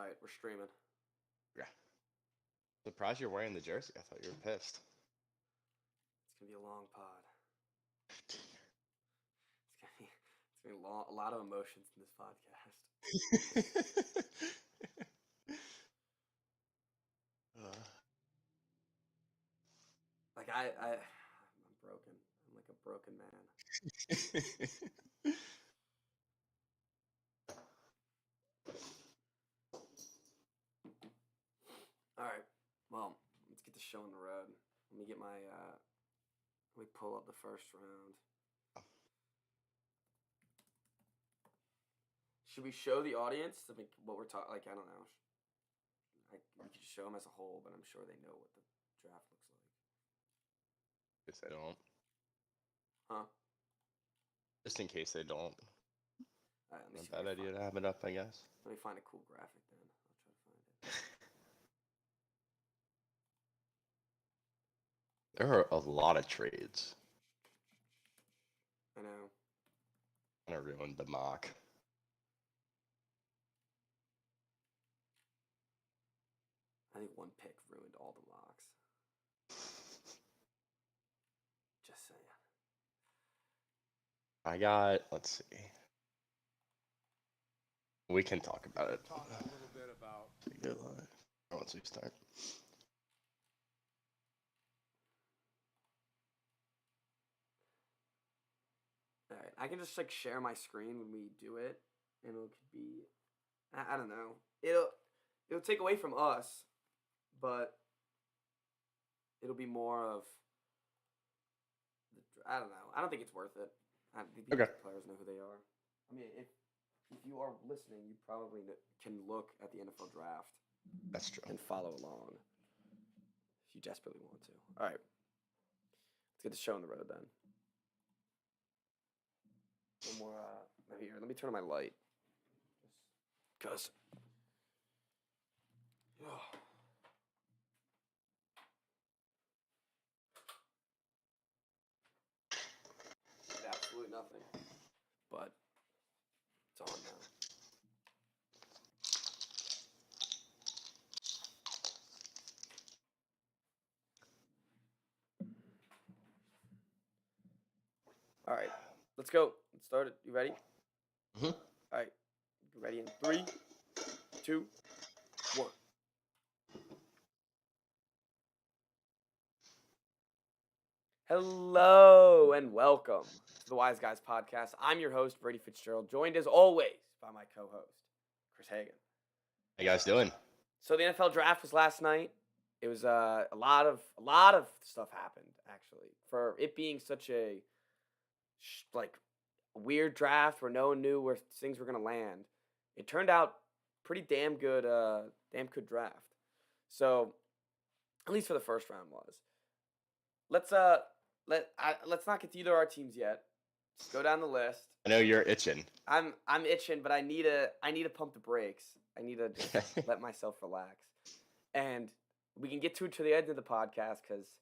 Alright, we're streaming. Yeah. Surprised you're wearing the jersey. I thought you were pissed. It's gonna be a long pod. It's gonna be a lot of emotions in this podcast. Like I'm broken. I'm like a broken man. Alright, well, let's get the show on the road. Let me get my let me pull up the first round. Should we show the audience what we're talking? Like, I don't know. We could just show them as a whole, but I'm sure they know what the draft looks like. Guess they don't. Huh? Just in case they don't. All right, let me see. Bad idea to have it up, I guess. Let me find a cool graphic then. I'll try to find it. There are a lot of trades. I know. Kind of ruined the mock. I think one pick ruined all the mocks. Just saying. I got, let's see. We can talk about it. Talk a little bit about. Good line. Once we start. All right, I can just like share my screen when we do it, and it could be, I don't know. It'll take away from us, but it'll be more of. I don't know. I don't think it's worth it. The Okay. players know who they are. I mean, if you are listening, you probably can look at the NFL draft. That's true. And follow along if you desperately want to. All right. Let's get the show on the road then. One more. Here, let me turn on my light. Because. Absolutely nothing. But it's on now. All right, let's go. Let's start it. You ready? Mm-hmm. All right, you ready in 3, 2, 1. Hello and welcome to the Wise Guys podcast. I'm your host, Brady Fitzgerald, joined as always by my co-host, Chris Hagan. How you guys doing? So the NFL draft was last night. It was a lot of stuff happened actually for it being such a weird draft where no one knew where things were gonna land. It turned out pretty damn good draft. So at least for the first round was. Let's not get to either of our teams yet. Just go down the list. I know you're itching. I'm itching, but I need to pump the brakes. I need to just let myself relax. And we can get to the end of the podcast because,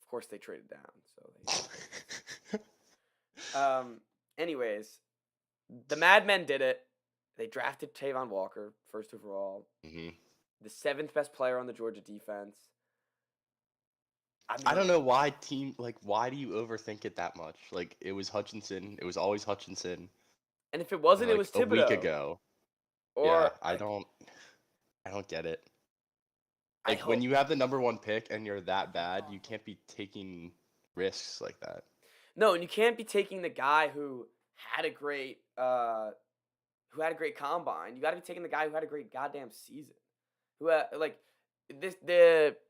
of course, they traded down. So, anyways, the Mad Men did it. They drafted Tavon Walker first overall, the 7th best player on the Georgia defense. I don't know why why do you overthink it that much? Like, it was Hutchinson. It was always Hutchinson. And if it wasn't, it was Thibodeau. A week ago. Or, yeah, I don't get it. Like, when you have the number 1 pick and you're that bad, you can't be taking risks like that. No, and you can't be taking the guy who had a great combine. You got to be taking the guy who had a great goddamn season. Who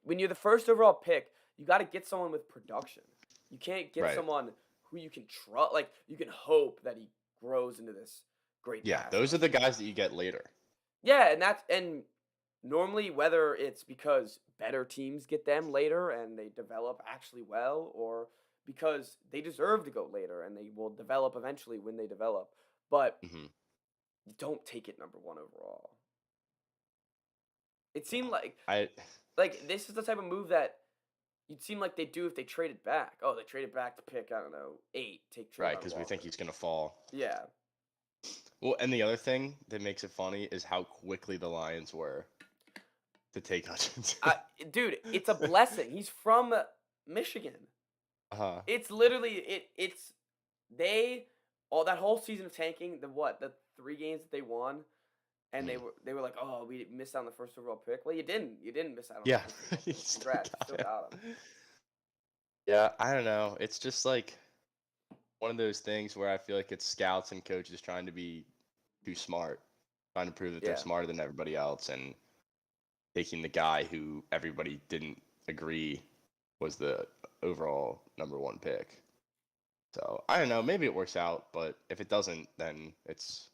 when you're the first overall pick, you got to get someone with production. You can't get someone who you can trust. Like, you can hope that he grows into this great. Yeah, those are the guys that you get later. Yeah, and normally whether it's because better teams get them later and they develop actually well, or because they deserve to go later and they will develop eventually when they develop. But don't take it number 1 overall. It seemed like this is the type of move that you'd seem like they'd do if they traded back. Oh, they traded back to pick, I don't know, 8. Take Travon right, because we Walker. think he's going to fall. Yeah. Well, and the other thing that makes it funny is how quickly the Lions were to take Hutchinson. Dude, it's a blessing. He's from Michigan. Uh-huh. It's literally it's they all that whole season of tanking, the 3 games that they won, and Mhm. they were like, "Oh, we missed out on the first overall pick." Well, you didn't. You didn't miss out on the Yeah, first overall he pick. still Congrats, you got still it. got him. Yeah, I don't know. It's just like one of those things where I feel like it's scouts and coaches trying to be too smart, trying to prove that they're Yeah. smarter than everybody else, and taking the guy who everybody didn't agree was the overall number 1 pick. So I don't know. Maybe it works out, but if it doesn't, then it's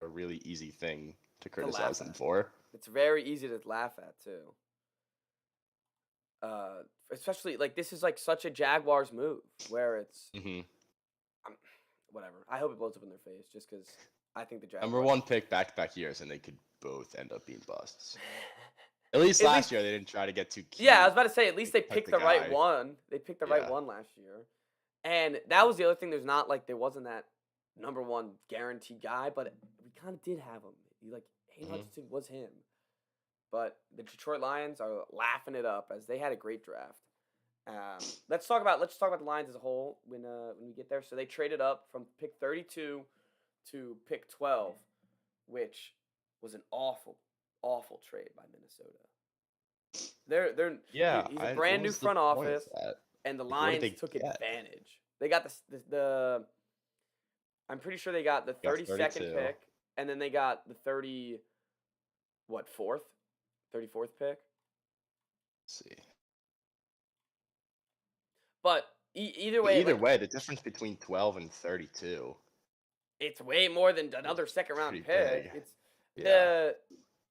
a really easy thing to To criticize laugh them at. for. It's very easy to laugh at too. Especially like this is like such a Jaguars move where it's Hmm. um, whatever. I hope it blows up in their face just because I think the Number Jaguars. 1 pick back-to-back years, and they could both end up being busts. At least At last least year they didn't try to get too cute. Yeah, I was about to say at least they They took picked the the right guy. one. They picked the right Yeah. one last year. And that was the other thing. There's not like there wasn't that number 1 guaranteed guy, but we kind of did have him. Like Hayden Mhm. Hutchinson was him. But the Detroit Lions are laughing it up as they had a great draft. Let's talk about the Lions as a whole when we get there. So they traded up from pick 32 to pick 12, which was an awful trade by Minnesota. Yeah, He's a what brand new was the front point of office, that? and the Like, what did Lions they took get? advantage. They got the I'm pretty sure they got the Got 32nd 32. pick, and then they got the 34th pick. Let's see. But either But way, either like way, the difference between 12 and 32 it's way more than is another second round pretty pick. big. It's Yeah.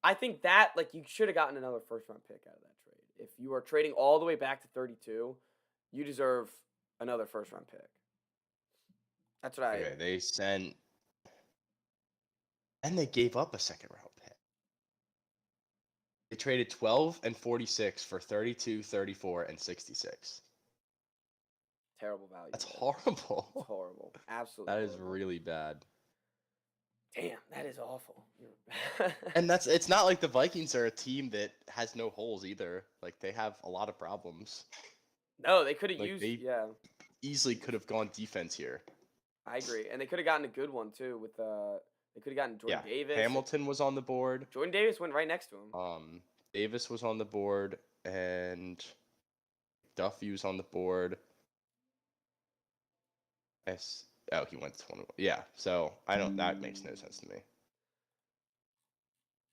I think that like you should have gotten another first round pick out of that trade. If you are trading all the way back to 32, you deserve another first round pick. That's what I Okay, they sent, and they gave up a second round pick. They traded 12 and 46 for 32, 34, and 66. terrible value. That's there. horrible. It's horrible. Absolutely. That is horrible. really bad. Damn, that is awful. And it's not like the Vikings are a team that has no holes either. Like they have a lot of problems. No, they could have Like, used they- yeah. Easily could have gone defense here. I agree. And they could have gotten a good one too with they could have gotten Jordan Yeah, Davis. Hamilton was on the board. Jordan Davis went right next to him. Davis was on the board, and Duffy was on the board. Oh, he went to 21. Yeah, so I don't. That makes no sense to me.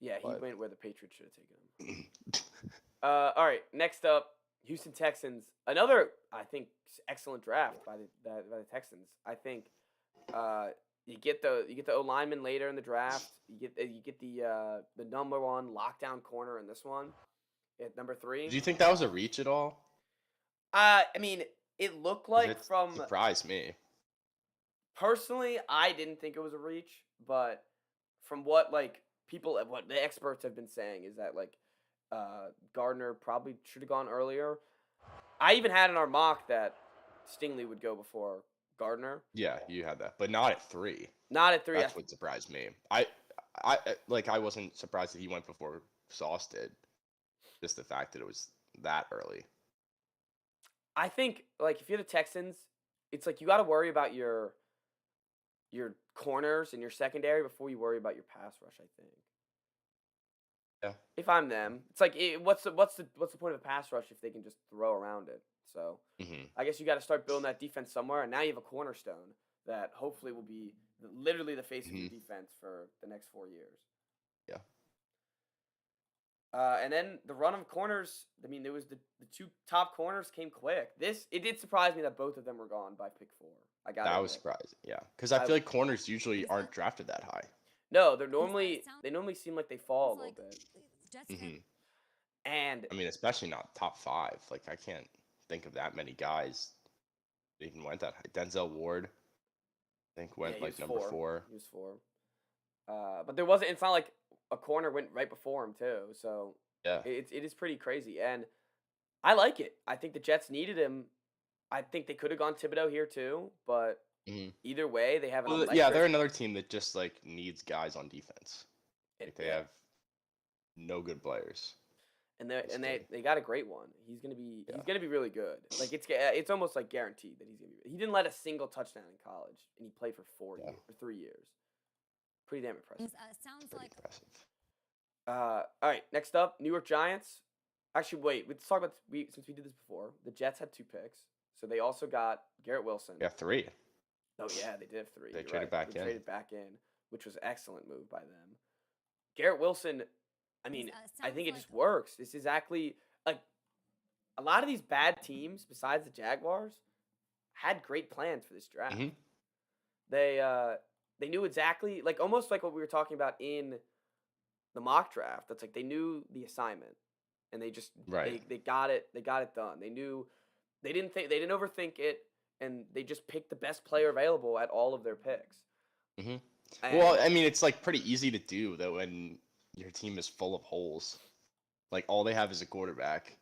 Yeah, he But- went where the Patriots should have taken him. All right, next up, Houston Texans. Another, I think, excellent draft by the Texans. I think you get the O lineman later in the draft. You get the number 1 lockdown corner in this one at number 3. Do you think that was a reach at all? I mean, it looked 'Cause like it from surprised me. personally, I didn't think it was a reach, but from what like what the experts have been saying is that like Gardner probably should have gone earlier. I even had in our mock that Stingley would go before Gardner. Yeah, you had that, but not at 3. Not at 3. That's what surprised me. I wasn't surprised that he went before Sauce did. Just the fact that it was that early. I think like if you're the Texans, it's like you got to worry about your corners and your secondary before you worry about your pass rush, I think. Yeah. If I'm them, it's like what's the point of a pass rush if they can just throw around it? So Hmm. I guess you got to start building that defense somewhere, and now you have a cornerstone that hopefully will be literally the face of your defense for the next 4 years. Yeah. And then the run of corners. I mean, there was the 2 top corners came quick. It did surprise me that both of them were gone by pick 4. That was surprising. Yeah, because I feel like corners usually aren't drafted that high. No, they normally seem like they fall a little bit. Hmm. And I mean, especially not top 5. Like I can't think of that many guys that even went that high. Denzel Ward, I think, went he like was number 4. He was 4. But there wasn't. It's not like a corner went right before him too. So Yeah. it is pretty crazy, and I like it. I think the Jets needed him. I think they could have gone Thibodeau here too, but Mhm. either way, they have an Well, yeah, electric. they're another team that just like needs guys on defense. Like they Yeah. have no good players. And basically. they got a great one. He's Yeah. gonna be really good. Like it's almost like guaranteed that he's gonna be. He didn't let a single touchdown in college, and he played for 4 years or 3 years. Pretty damn impressive. Sounds Pretty like impressive. All right, next up, New York Giants. Actually, wait. Let's talk about since we did this before. The Jets had 2 picks, so they also got Garrett Wilson. Yeah, 3. Oh yeah, they did have 3. They You're traded right. back They in. traded back in, which was an excellent move by them. Garrett Wilson. I mean, I think it just works. This is exactly like a lot of these bad teams, besides the Jaguars, had great plans for this draft. Mhm. They knew exactly, like almost like what we were talking about in the mock draft. That's like they knew the assignment, and they just Right. they got it done. They knew they didn't overthink it, and they just picked the best player available at all of their picks. Mhm. And- Well, I mean, it's like pretty easy to do though when your team is full of holes. Like all they have is a quarterback.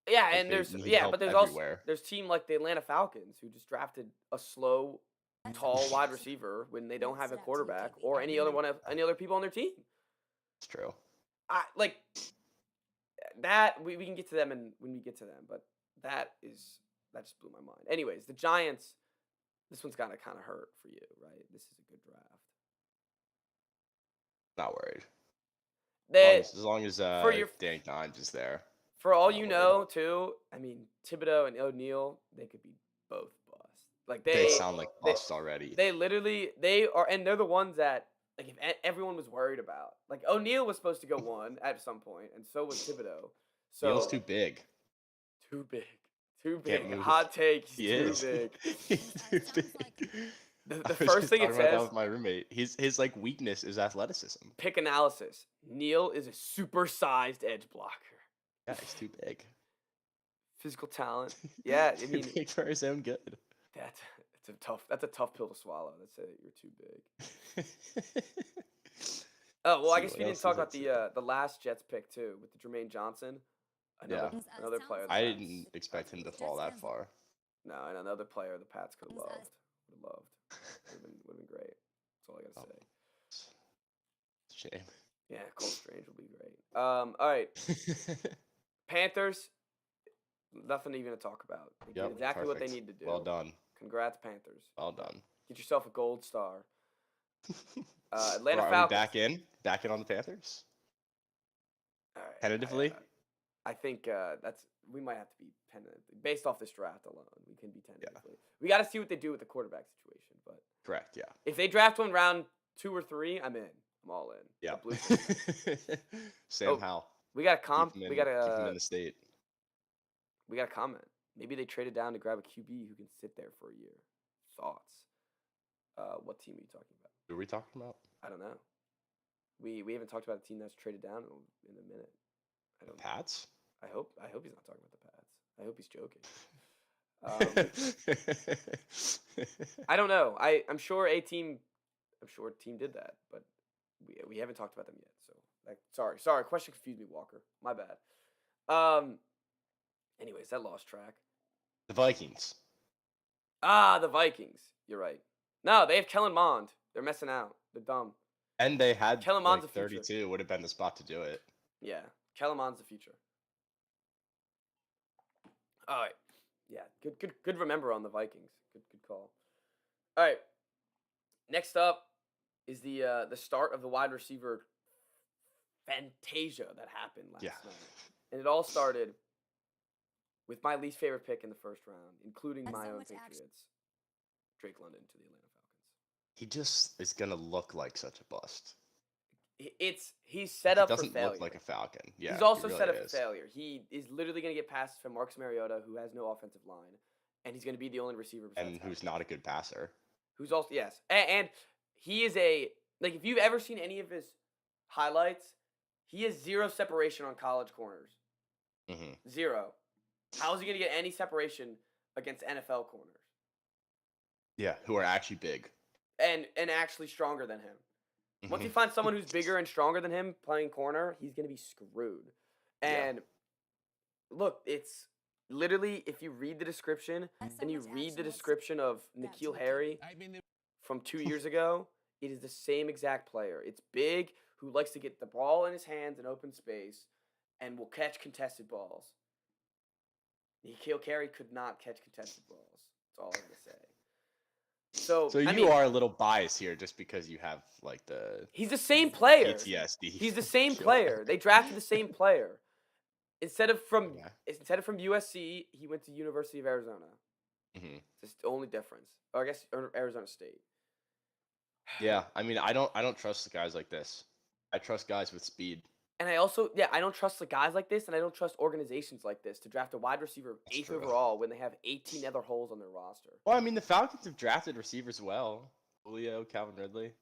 Yeah, Like, and they there's need help but there's everywhere. also there's team like the Atlanta Falcons who just drafted a slow, tall wide receiver when they don't have a quarterback or any other people on their team. It's true. I like that we can get to them when we get to them, but that just blew my mind. Anyways, the Giants, this one's gotta kind of hurt for you, right? This is a good draft. Not worried. They As long as for your- Danny Dimes is there. For all Not you worried. know, too, I mean, Thibodeau and O'Neal, they could be both bust. Like They sound like busts already. They literally and they're the ones that like if everyone was worried about. Like O'Neal was supposed to go 1 at some point, and so was Thibodeau. So Neal's too big. too big, too Can't big. move. Hot take. He He's too is. big. He's too Sounds big. like- The I was first just thing it talking about that says, with my roommate. His like weakness is athleticism. pick analysis. Neal is a supersized edge blocker. Yeah, he's too big. Physical talent. Yeah, I Too mean big for his own good. that's a tough pill to swallow. That say that you're too big. Oh well, I See guess what we didn't else talk is about it the last Jets pick too with the Jermaine Johnson. Another Sounds player. like- I the Pats- didn't expect him to Jets fall that fans- far. No, and another player the Pats could have Sounds loved. Would have loved. Would have been great. That's all I gotta Oh. say. It's a shame. Yeah, Cole Strange will be great. All right, Panthers. Nothing even to talk about. They did Yep, exactly what they perfect. need to do. Well done. Congrats, Panthers. Well done. Get yourself a gold star. Atlanta Are we Falcons. back in? Back in on the Panthers? All right, Tentatively? I think we might have to be tentatively based off this draft alone. We can be tentatively. We got to see what they do with the quarterback situation. But Correct, yeah. if they draft one round 2 or 3, I'm in. I'm all in. Yeah. The Blues- Sam Oh, Howell. we got a Keep him we got in a the state. we got a comment. Maybe they traded down to grab a QB who can sit there for a year. Thoughts? What team are you talking about? Who are we talking about? I don't know. We haven't talked about a team that's traded down in a minute. I don't know. Pats? I hope he's not talking about the Pats. I hope he's joking. I don't know. I'm sure a team did that, but we haven't talked about them yet. So sorry. Question confused me, Walker. My bad. Anyways, that lost track. The Vikings. The Vikings. You're right. No, they have Kellen Mond. They're messing out. They're dumb. And they had Kellen Mond's like the future. 32 would have been the spot to do it. Yeah, Kellen Mond's the future. All right. Yeah, good remember on the Vikings. Good call. All right. Next up is the start of the wide receiver fantasia that happened last Yeah. night. And it all started with my least favorite pick in the first round, including That's my so own much action. Patriots. Drake London to the Atlanta Falcons. He just is gonna look like such a bust. He's set He up for doesn't failure. look like a Falcon. Yeah, He's also he set up really for is. failure. He is literally going to get passes from Marcus Mariota, who has no offensive line, and he's going to be the only receiver besides And who's Howard. not a good passer. Who's also yes, and he is like if you've ever seen any of his highlights, he has zero separation on college corners. Hmm. Zero. How is he going to get any separation against NFL corners Yeah, who are actually big. and actually stronger than him? Once he Mhm. finds someone who's bigger and stronger than him playing corner, he's going to be screwed. Yeah. And look, it's literally, if you read the description and you read the description of N'Keal Harry from 2 years ago, it is the same exact player. It's big, who likes to get the ball in his hands in open space, and will catch contested balls. N'Keal Harry could not catch contested balls. That's all I'm gonna say. So So I you mean, are a little biased here just because you have like the he's the same player. PTSD. He's the from same Kill player. Harry. They drafted the same player. Instead of from Yeah. USC, he went to University of Arizona. Mhm. It's the only difference. Or I guess Arizona State. Yeah, I mean, I don't trust the guys like this. I trust guys with speed. And I also, yeah, I don't trust the guys like this, and I don't trust organizations like this to draft a wide receiver That's 8th true. overall when they have 18 other holes on their roster. Well, I mean, the Falcons have drafted receivers well. Julio, Calvin Ridley.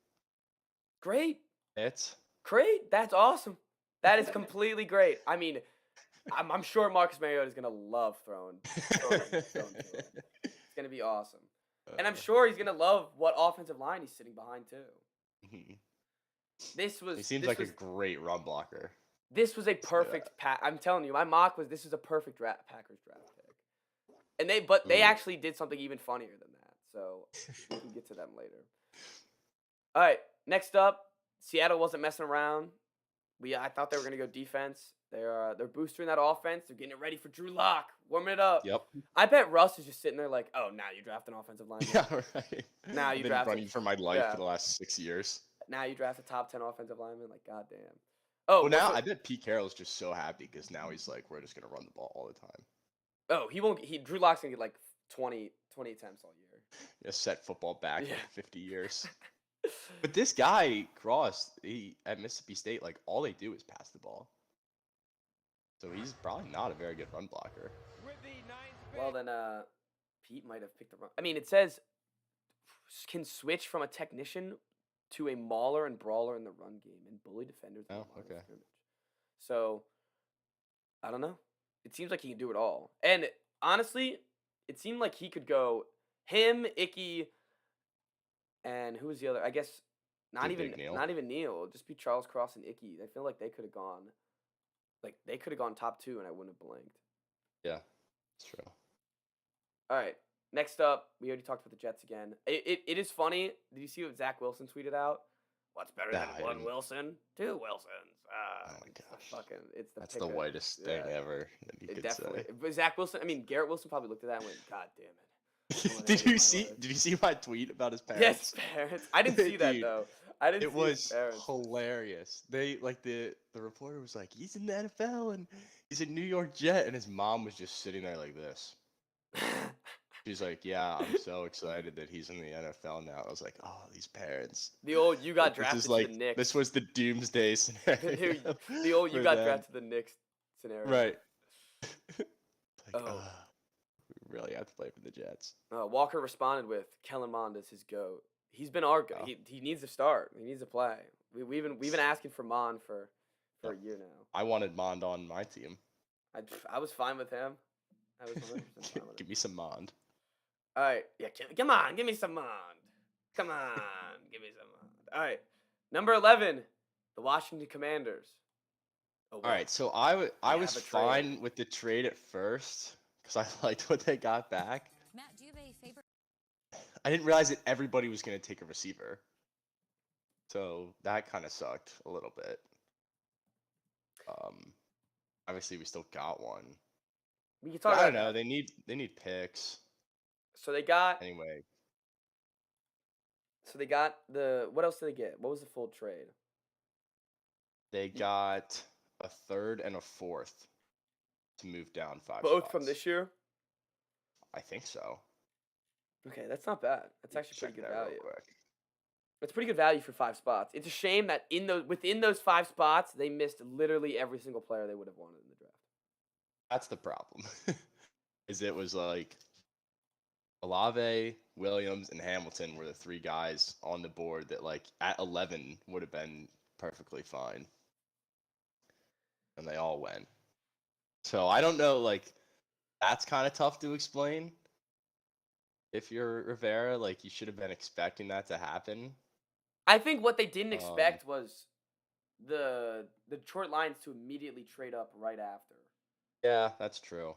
Great. It's Great. That's awesome. That is completely great. I mean, I'm sure Marcus Mariota is going to love throwing to him. It's going to be awesome. And I'm sure he's going to love what offensive line he's sitting behind, too. Mhm. This was. He seems this like was, a great run blocker. This was a perfect I'm telling you, my mock was this is a perfect Packers draft pick. And they actually did something even funnier than that. So we can get to them later. All right, next up, Seattle wasn't messing around. I thought they were gonna go defense. They're boosting that offense. They're getting it ready for Drew Lock, warming it up. Yep. I bet Russ is just sitting there like, oh, now you draft an offensive lineman. Yeah, right. Now you I've been draft running for my life yeah. for the last 6 years. Now you draft a top 10 offensive lineman. Like, goddamn. Oh, Well, now I bet Pete Carroll's just so happy because now he's like, we're just gonna run the ball all the time. Oh, he won't. Drew Lock's gonna get like 20 attempts all year. Yeah, set football back Yeah. like 50 years. But this guy Cross, at Mississippi State, like all they do is pass the ball. So he's probably not a very good run blocker. Well, then Pete might have picked the wrong. I mean, it says can switch from a technician to a mauler and brawler in the run game and bully defenders. In the line of Okay. scrimmage. So I don't know. It seems like he can do it all. And honestly, it seemed like he could go him, Icky, and who was the other? I guess not Did even Big Neil? not even Neil. Just be Charles Cross and Icky. I feel like they could have gone. Like they could have gone top 2, and I wouldn't have blinked. Yeah, it's true. All right. Next up, we already talked about the Jets again. It is funny. Did you see what Zach Wilson tweeted out? What's better than I one didn't. Wilson? 2 Wilsons. Oh my It's the gosh. it's the That's pick the of- whitest thing yeah, ever that you It could definitely. say. But Zach Wilson, I mean Garrett Wilson probably looked at that and went, God damn it. Did you see my tweet about his parents? Yes, parents. I didn't see that Dude, though. I didn't It see was his parents. hilarious. They like the reporter was like, he's in the NFL and he's a New York Jet, and his mom was just sitting there like this. She's like, yeah, I'm so excited that he's in the NFL now. I was like, oh, these parents. The old you got Like, drafted this is to like the Knicks. this was the doomsday scenario. The old you for got them. drafted to the Knicks scenario. Right. Like, Oh. we really have to play for the Jets. Walker responded with Kellen Mond is his GOAT. He's been our GOAT. Oh. He needs to start. He needs to play. We've been asking for Mond for a year now. I wanted Mond on my team. I was fine with him. I was 100% fine with him. Give me some Mond. All right, yeah, come on, give me some Mond. Come on, give me some Mond. All right, number 11, the Washington Commanders. Oh, All right, so I was have a trade. fine with the trade at first because I liked what they got back. Matt, do you have a favorite? I didn't realize that everybody was going to take a receiver. So that kind of sucked a little bit. Obviously we still got one. We can But talk I about don't know. that. They need picks So they got anyway. the what else did they get? What was the full trade? They got a third and a fourth to move down 5 Both from spots. this year. I think so. Okay, that's not bad. That's Let me actually pretty check good that real value. quick. It's pretty good value for 5 spots. It's a shame that within those 5 spots, they missed literally every single player they would have wanted in the draft. That's the problem. Is it was like Olave, Williams, and Hamilton were the 3 guys on the board that like at 11 would have been perfectly fine. And they all went. So I don't know, like that's kind of tough to explain. If you're Rivera, like you should have been expecting that to happen. I think what they didn't expect was the Detroit Lions to immediately trade up right after. Yeah, that's true.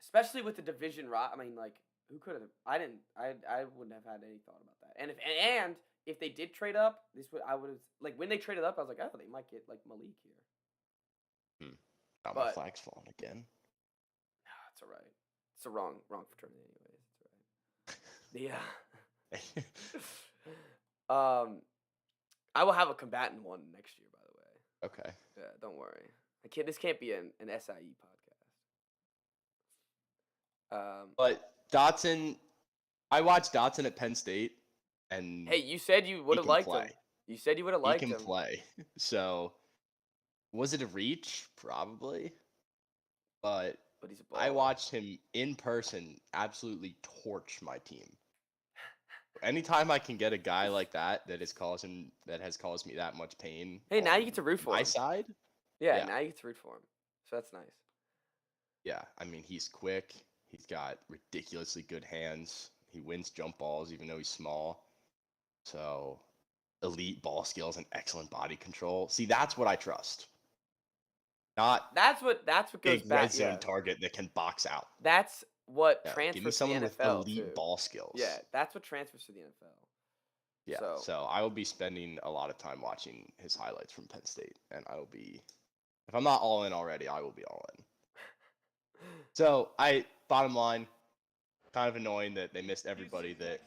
especially with the division. I mean, like, who could have? I didn't. I wouldn't have had any thought about that. And if they did trade up, I would have like when they traded up, I was like, oh, they might get like Malik here. Got my But flags falling again. it's all right. It's the wrong fraternity, anyways. It's all right. I will have a combatant one next year, by the way. Okay. Yeah, don't worry. This can't be an SIE podcast. But Dotson, I watched Dotson at Penn State, and Hey, you said you would have can liked him. play. You said you would have he liked can him. play. So, was it a reach? Probably. But he's a I baller. watched him in person absolutely torch my team. Anytime I can get a guy like that has caused me that much pain. Hey, now you on get to root for my him. side. Yeah, Yeah. now you get to root for him. So that's nice. Yeah, I mean, he's quick. He's got ridiculously good hands. He wins jump balls even though he's small. So, elite ball skills and excellent body control. See, that's what I trust. Not That's what goes big back. red zone Yeah. target that can box out. That's what Yeah, give me transfers to the someone with NFL elite too. ball skills. Yeah, that's what transfers to the NFL. Yeah, so I will be spending a lot of time watching his highlights from Penn State, and I will be, if I'm not all in already, I will be all in. So bottom line, kind of annoying that they missed everybody that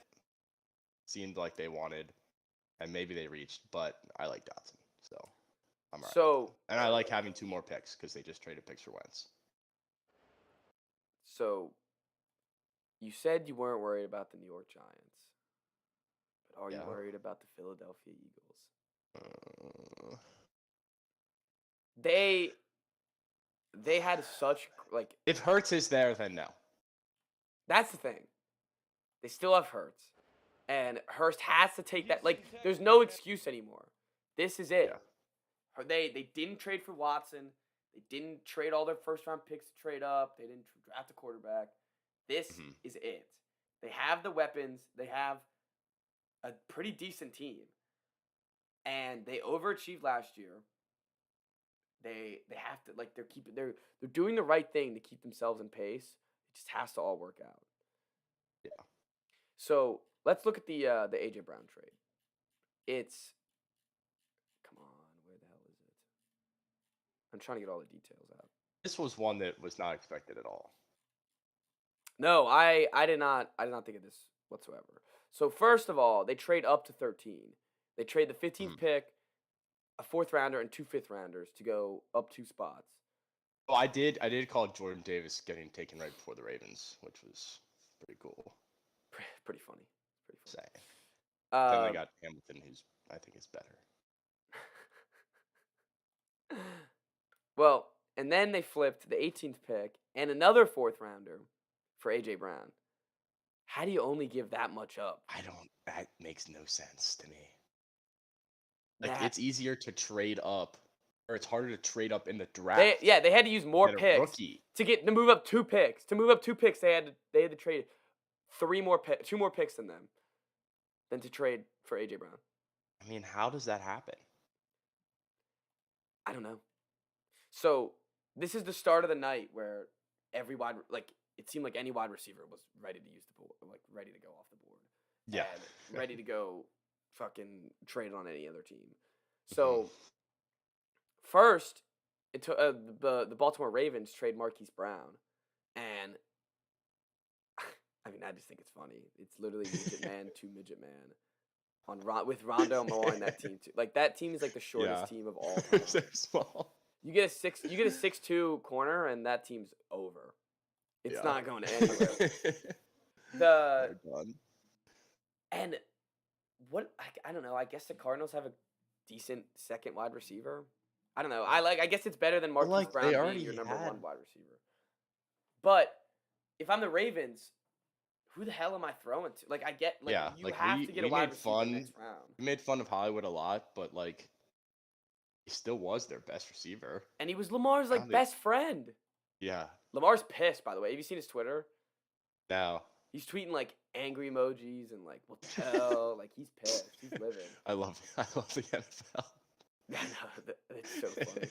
seemed like they wanted, and maybe they reached, but I like Dotson, so I'm alright. So And I like having 2 more picks because they just traded picks for Wentz. So you said you weren't worried about the New York Giants, but are you worried about the Philadelphia Eagles? They had such like. If Hurts is there, then no. That's the thing. They still have Hurts, and Hurst has to take that. Like, there's no excuse anymore. This is it. Yeah. They didn't trade for Watson. They didn't trade all their first round picks to trade up. They didn't draft a quarterback. This is it. They have the weapons. They have a pretty decent team, and they overachieved last year. They have to like they're doing the right thing to keep themselves in pace. It just has to all work out. Yeah. So let's look at the AJ Brown trade. It's come on, where the hell is it? I'm trying to get all the details out. This was one that was not expected at all. No, I did not think of this whatsoever. So first of all, they trade up to 13. They trade the 15th pick, a 4th rounder, and 2 5th rounders to go up 2 spots. Oh, I did call Jordan Davis getting taken right before the Ravens, which was pretty cool. Pretty funny. Saying. Then they got Hamilton, who's I think is better. Well, and then they flipped the 18th pick and another 4th rounder for AJ Brown. How do you only give that much up? That makes no sense to me. Like, it's easier to trade up, or it's harder to trade up in the draft. They had to use more picks to move up 2 picks. To move up 2 picks, they had to trade 2 more picks than them than to trade for AJ Brown. I mean, how does that happen? I don't know. So this is the start of the night where it seemed like any wide receiver was ready to use the board, like ready to go off the board. Yeah. And ready to go fucking trade on any other team. So first, it took the Baltimore Ravens trade Marquise Brown, and I mean, I just think it's funny. It's literally midget man to midget man with Rondo Moore and that team too. Like that team is like the shortest team of all time. So small. You get a 6'2" corner, and that team's over. It's not going anywhere. And what I don't know. I guess the Cardinals have a decent second wide receiver. I don't know. I guess it's better than Marquise Brown being your number 1 wide receiver. But if I'm the Ravens, who the hell am I throwing to? Like I get you have to get a wide receiver next round. We made fun of Hollywood a lot, but like he still was their best receiver. And he was Lamar's best friend. Yeah. Lamar's pissed, by the way. Have you seen his Twitter? No. He's tweeting like angry emojis and like what the hell? Like he's pissed. He's livid. I love the NFL. I know, it's so funny.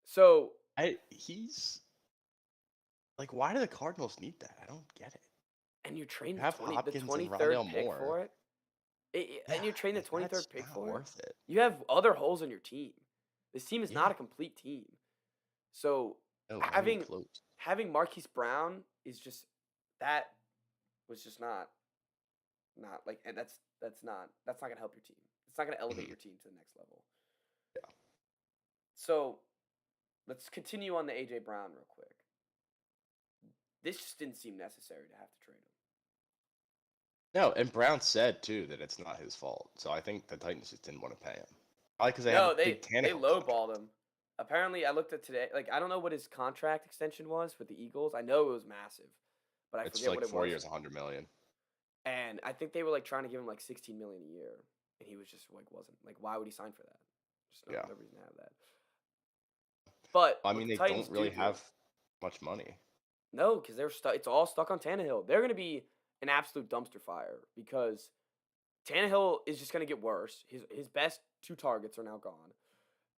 So he's like, why do the Cardinals need that? I don't get it. And you're trading Have the Hopkins and 23rd Rondale pick Moore. for it. Yeah, And you're trading the like, 23rd that's pick not for it. worth it. You have other holes in your team. This team is Yeah. not a complete team. So No, not even having close. having Marquise Brown is just that was just not like, and that's not gonna help your team. It's not gonna elevate Mhm. your team to the next level. Yeah. So let's continue on the AJ Brown real quick. This just didn't seem necessary to have to trade him. No, and Brown said too that it's not his fault. So I think the Titans just didn't want to pay him. Probably because they have No, a they big Tannehill lowballed contract. him. Apparently, I looked at today. Like, I don't know what his contract extension was with the Eagles. I know it was massive, but I It's forget like what it 4 was. years, 100 million. And I think they were like trying to give him like 16 million a year, and he was just like wasn't like, why would he sign for that? Just no, Yeah. no reason to have that. But I what mean, the they Titans don't really do have much money. no, because they're stuck. It's all stuck on Tannehill. They're gonna be an absolute dumpster fire because Tannehill is just gonna get worse. His best 2 targets are now gone.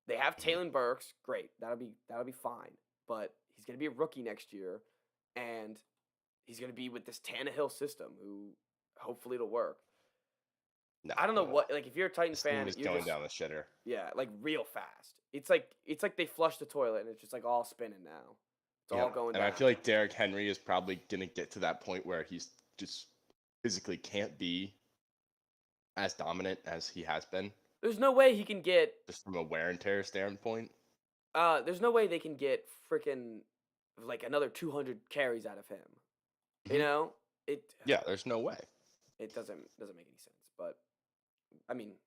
They have Mhm. Taylon Burks, great. That'll be fine. But he's gonna be a rookie next year, and he's gonna be with this Tannehill system. Who hopefully it'll work. No, I don't know what like if you're a Titans this team fan, is you're going just down the shitter. yeah like real fast. It's like they flushed the toilet and it's just like all spinning now. It's all going And down. I feel like Derrick Henry is probably gonna get to that point where he's just physically can't be as dominant as he has been, There's no way he can get. just from a wear and tear standpoint. There's no way they can get freaking like another 200 carries out of him. You Mhm. know it. Yeah, there's no way. It doesn't make any sense. But I mean,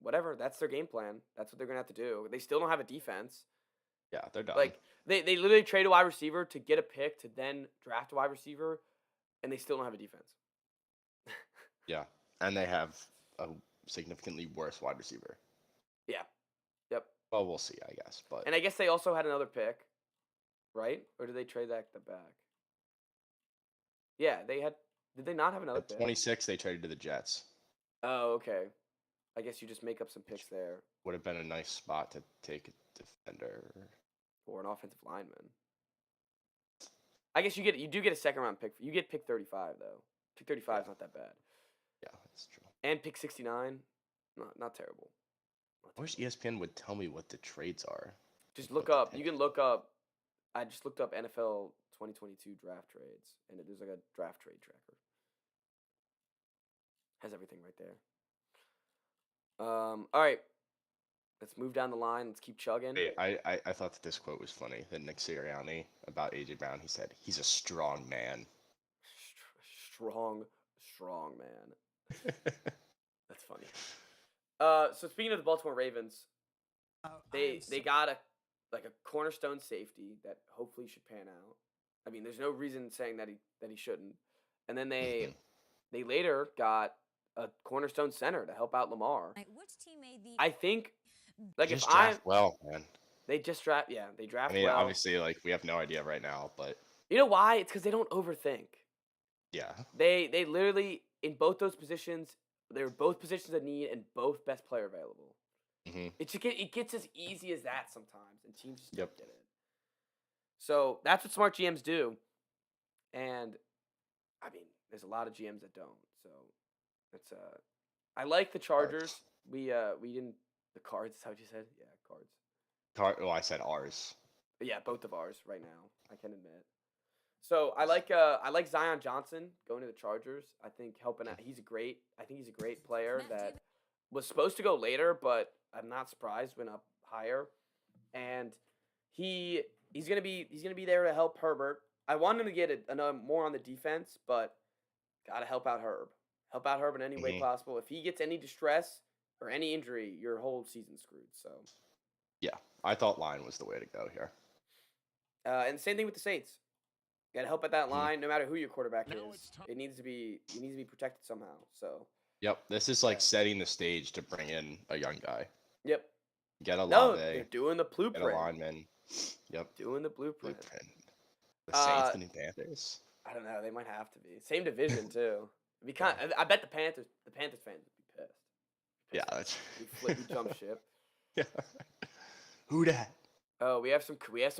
whatever. That's their game plan. That's what they're gonna have to do. They still don't have a defense. Yeah, they're done. Like they literally trade a wide receiver to get a pick to then draft a wide receiver, and they still don't have a defense. Yeah, and they have a significantly worse wide receiver. Yeah. Yep. Well, we'll see, I guess. But And I guess they also had another pick, right? Or did they trade that back? Yeah, they had. Did they not have another at pick? 26, they traded to the Jets. Oh, okay. I guess you just make up some picks there Would have been a nice spot to take a defender. for an offensive lineman. I guess you do get a second round pick. You get pick 35 though. Pick 35 is not that bad. Yeah, that's true. And pick 69, not terrible. I wish ESPN would tell me what the trades are. Just look up. You can look up. I just looked up NFL 2022 draft trades, and there's like a draft trade tracker. Has everything right there. All right. Let's move down the line. Let's keep chugging. Hey, I thought that this quote was funny. That Nick Sirianni about AJ Brown, he said, "He's a strong man." Strong man. That's funny. So speaking of the Baltimore Ravens, they got a cornerstone safety that hopefully should pan out. I mean, there's no reason saying that he shouldn't. And then they later got a cornerstone center to help out Lamar. Which team made the? I think like Just if I draft well, man. they just draft they draft I mean, well. obviously, like we have no idea right now, but You know why? It's because they don't overthink. yeah, They literally in both those positions, they're both positions of need and both best player available. Mhm. It gets as easy as that sometimes, and teams just Yep. don't get it. So that's what smart GMs do, and I mean, there's a lot of GMs that don't. So it's I like the Chargers. We didn't the Cards. Is that what you said? Yeah, Cards. Well, I said ours. Yeah, both of ours right now. I can admit. So I like Zion Johnson going to the Chargers. I think helping out. I think he's a great player that was supposed to go later, but I'm not surprised went up higher. And he's gonna be there to help Herbert. I want him to get another more on the defense, but gotta help out Herb. Help out Herb in any way possible. If he gets any distress or any injury, your whole season's screwed. So Yeah, I thought line was the way to go here. and same thing with the Saints. You gotta help at that line, no matter who your quarterback is. It needs to be protected somehow. So Yep, this is like setting the stage to bring in a young guy. yep. Get a No, Lave, they're doing the get a blueprint. lineman. Yep, Doing the blueprint. The Saints, the New Panthers. I don't know. They might have to be same division too. It'd be kind. I bet the Panthers fans would be pissed. Yeah, that's You jump ship. yeah. Who dat? Oh, we have some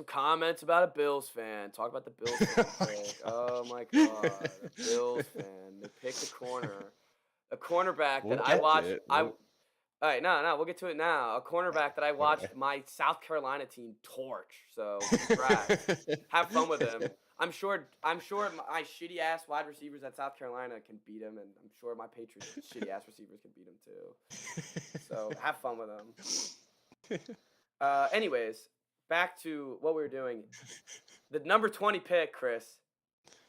comments about a Bills fan. Talk about the Bills fan pick. Oh my god, a Bills fan. They picked a cornerback We'll that I get to watched. it. All right, no, we'll get to it now. A cornerback that I Okay. watched my South Carolina team torch. So congrats. Have fun with him. I'm sure my shitty ass wide receivers at South Carolina can beat him, and I'm sure my Patriots shitty ass receivers can beat him too. So have fun with him. Anyways, back to what we were doing. The number 20 pick, Chris,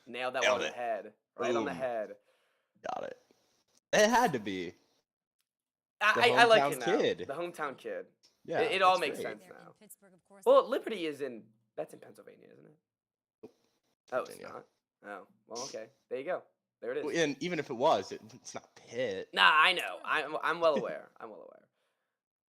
nailed that one Nailed on the it. head. Right on the Boom. head. Got it. It had to be the I like hometown it now. kid. The hometown kid. Yeah, It all it's makes great. sense now. Well, Liberty is that's in Pennsylvania, isn't it? Oh, it's Virginia. not. Oh, well, okay. There you go. There it is. Well, and even if it was, it's not Pitt. Nah, I know. I'm well aware. I'm well aware.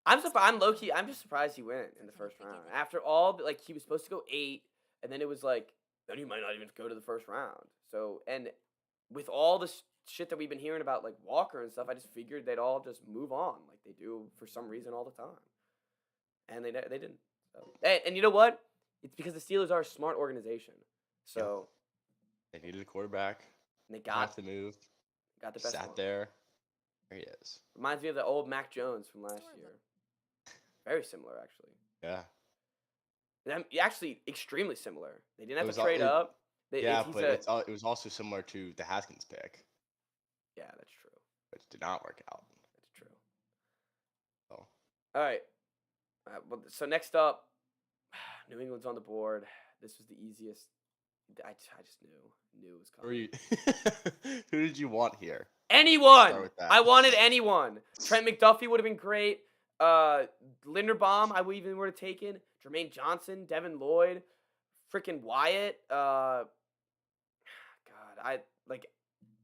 I'm surprised. I'm low key. I'm just surprised he went in the first round. After all, like he was supposed to go 8, and then it was like, then he might not even go to the first round. So, and with all this shit that we've been hearing about like Walker and stuff, I just figured they'd all just move on like they do for some reason all the time, and they didn't. So, and you know what? It's because the Steelers are a smart organization. So They needed a quarterback. they Got to move. got the best Sat one. there. There he is. Reminds me of the old Mac Jones from last year. Very similar, actually. Yeah. Actually, extremely similar. They didn't have was to all- trade it- up. Yeah, but it was also similar to the Haskins pick, Yeah, that's true. which did not work out. That's true. So All right. Well, so next up, New England's on the board. This was the easiest. I just knew it was coming. who did you want here? Anyone. Start with that. I wanted anyone. Trent McDuffie would have been great. Linderbaum, I would even would have taken. Jermaine Johnson, Devin Lloyd, freaking Wyatt. God,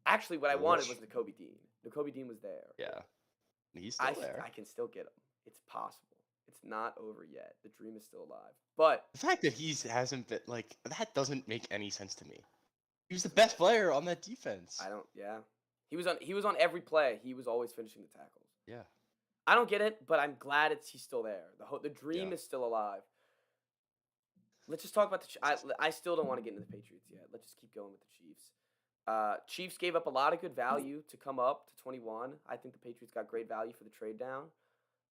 Actually, what I wanted was Nakobe Dean. Nakobe Dean was there. Yeah, he's still there. I can still get him. It's possible. It's not over yet. The dream is still alive. But The fact that hasn't been that doesn't make any sense to me. He was the best player on that defense. Yeah. He was on every play. He was always finishing the tackles. Yeah. I don't get it, but I'm glad he's still there. The dream Yeah. is still alive. Let's just talk about I still don't want to get into the Patriots yet. Let's just keep going with the Chiefs. Chiefs gave up a lot of good value to come up to 21. I think the Patriots got great value for the trade down.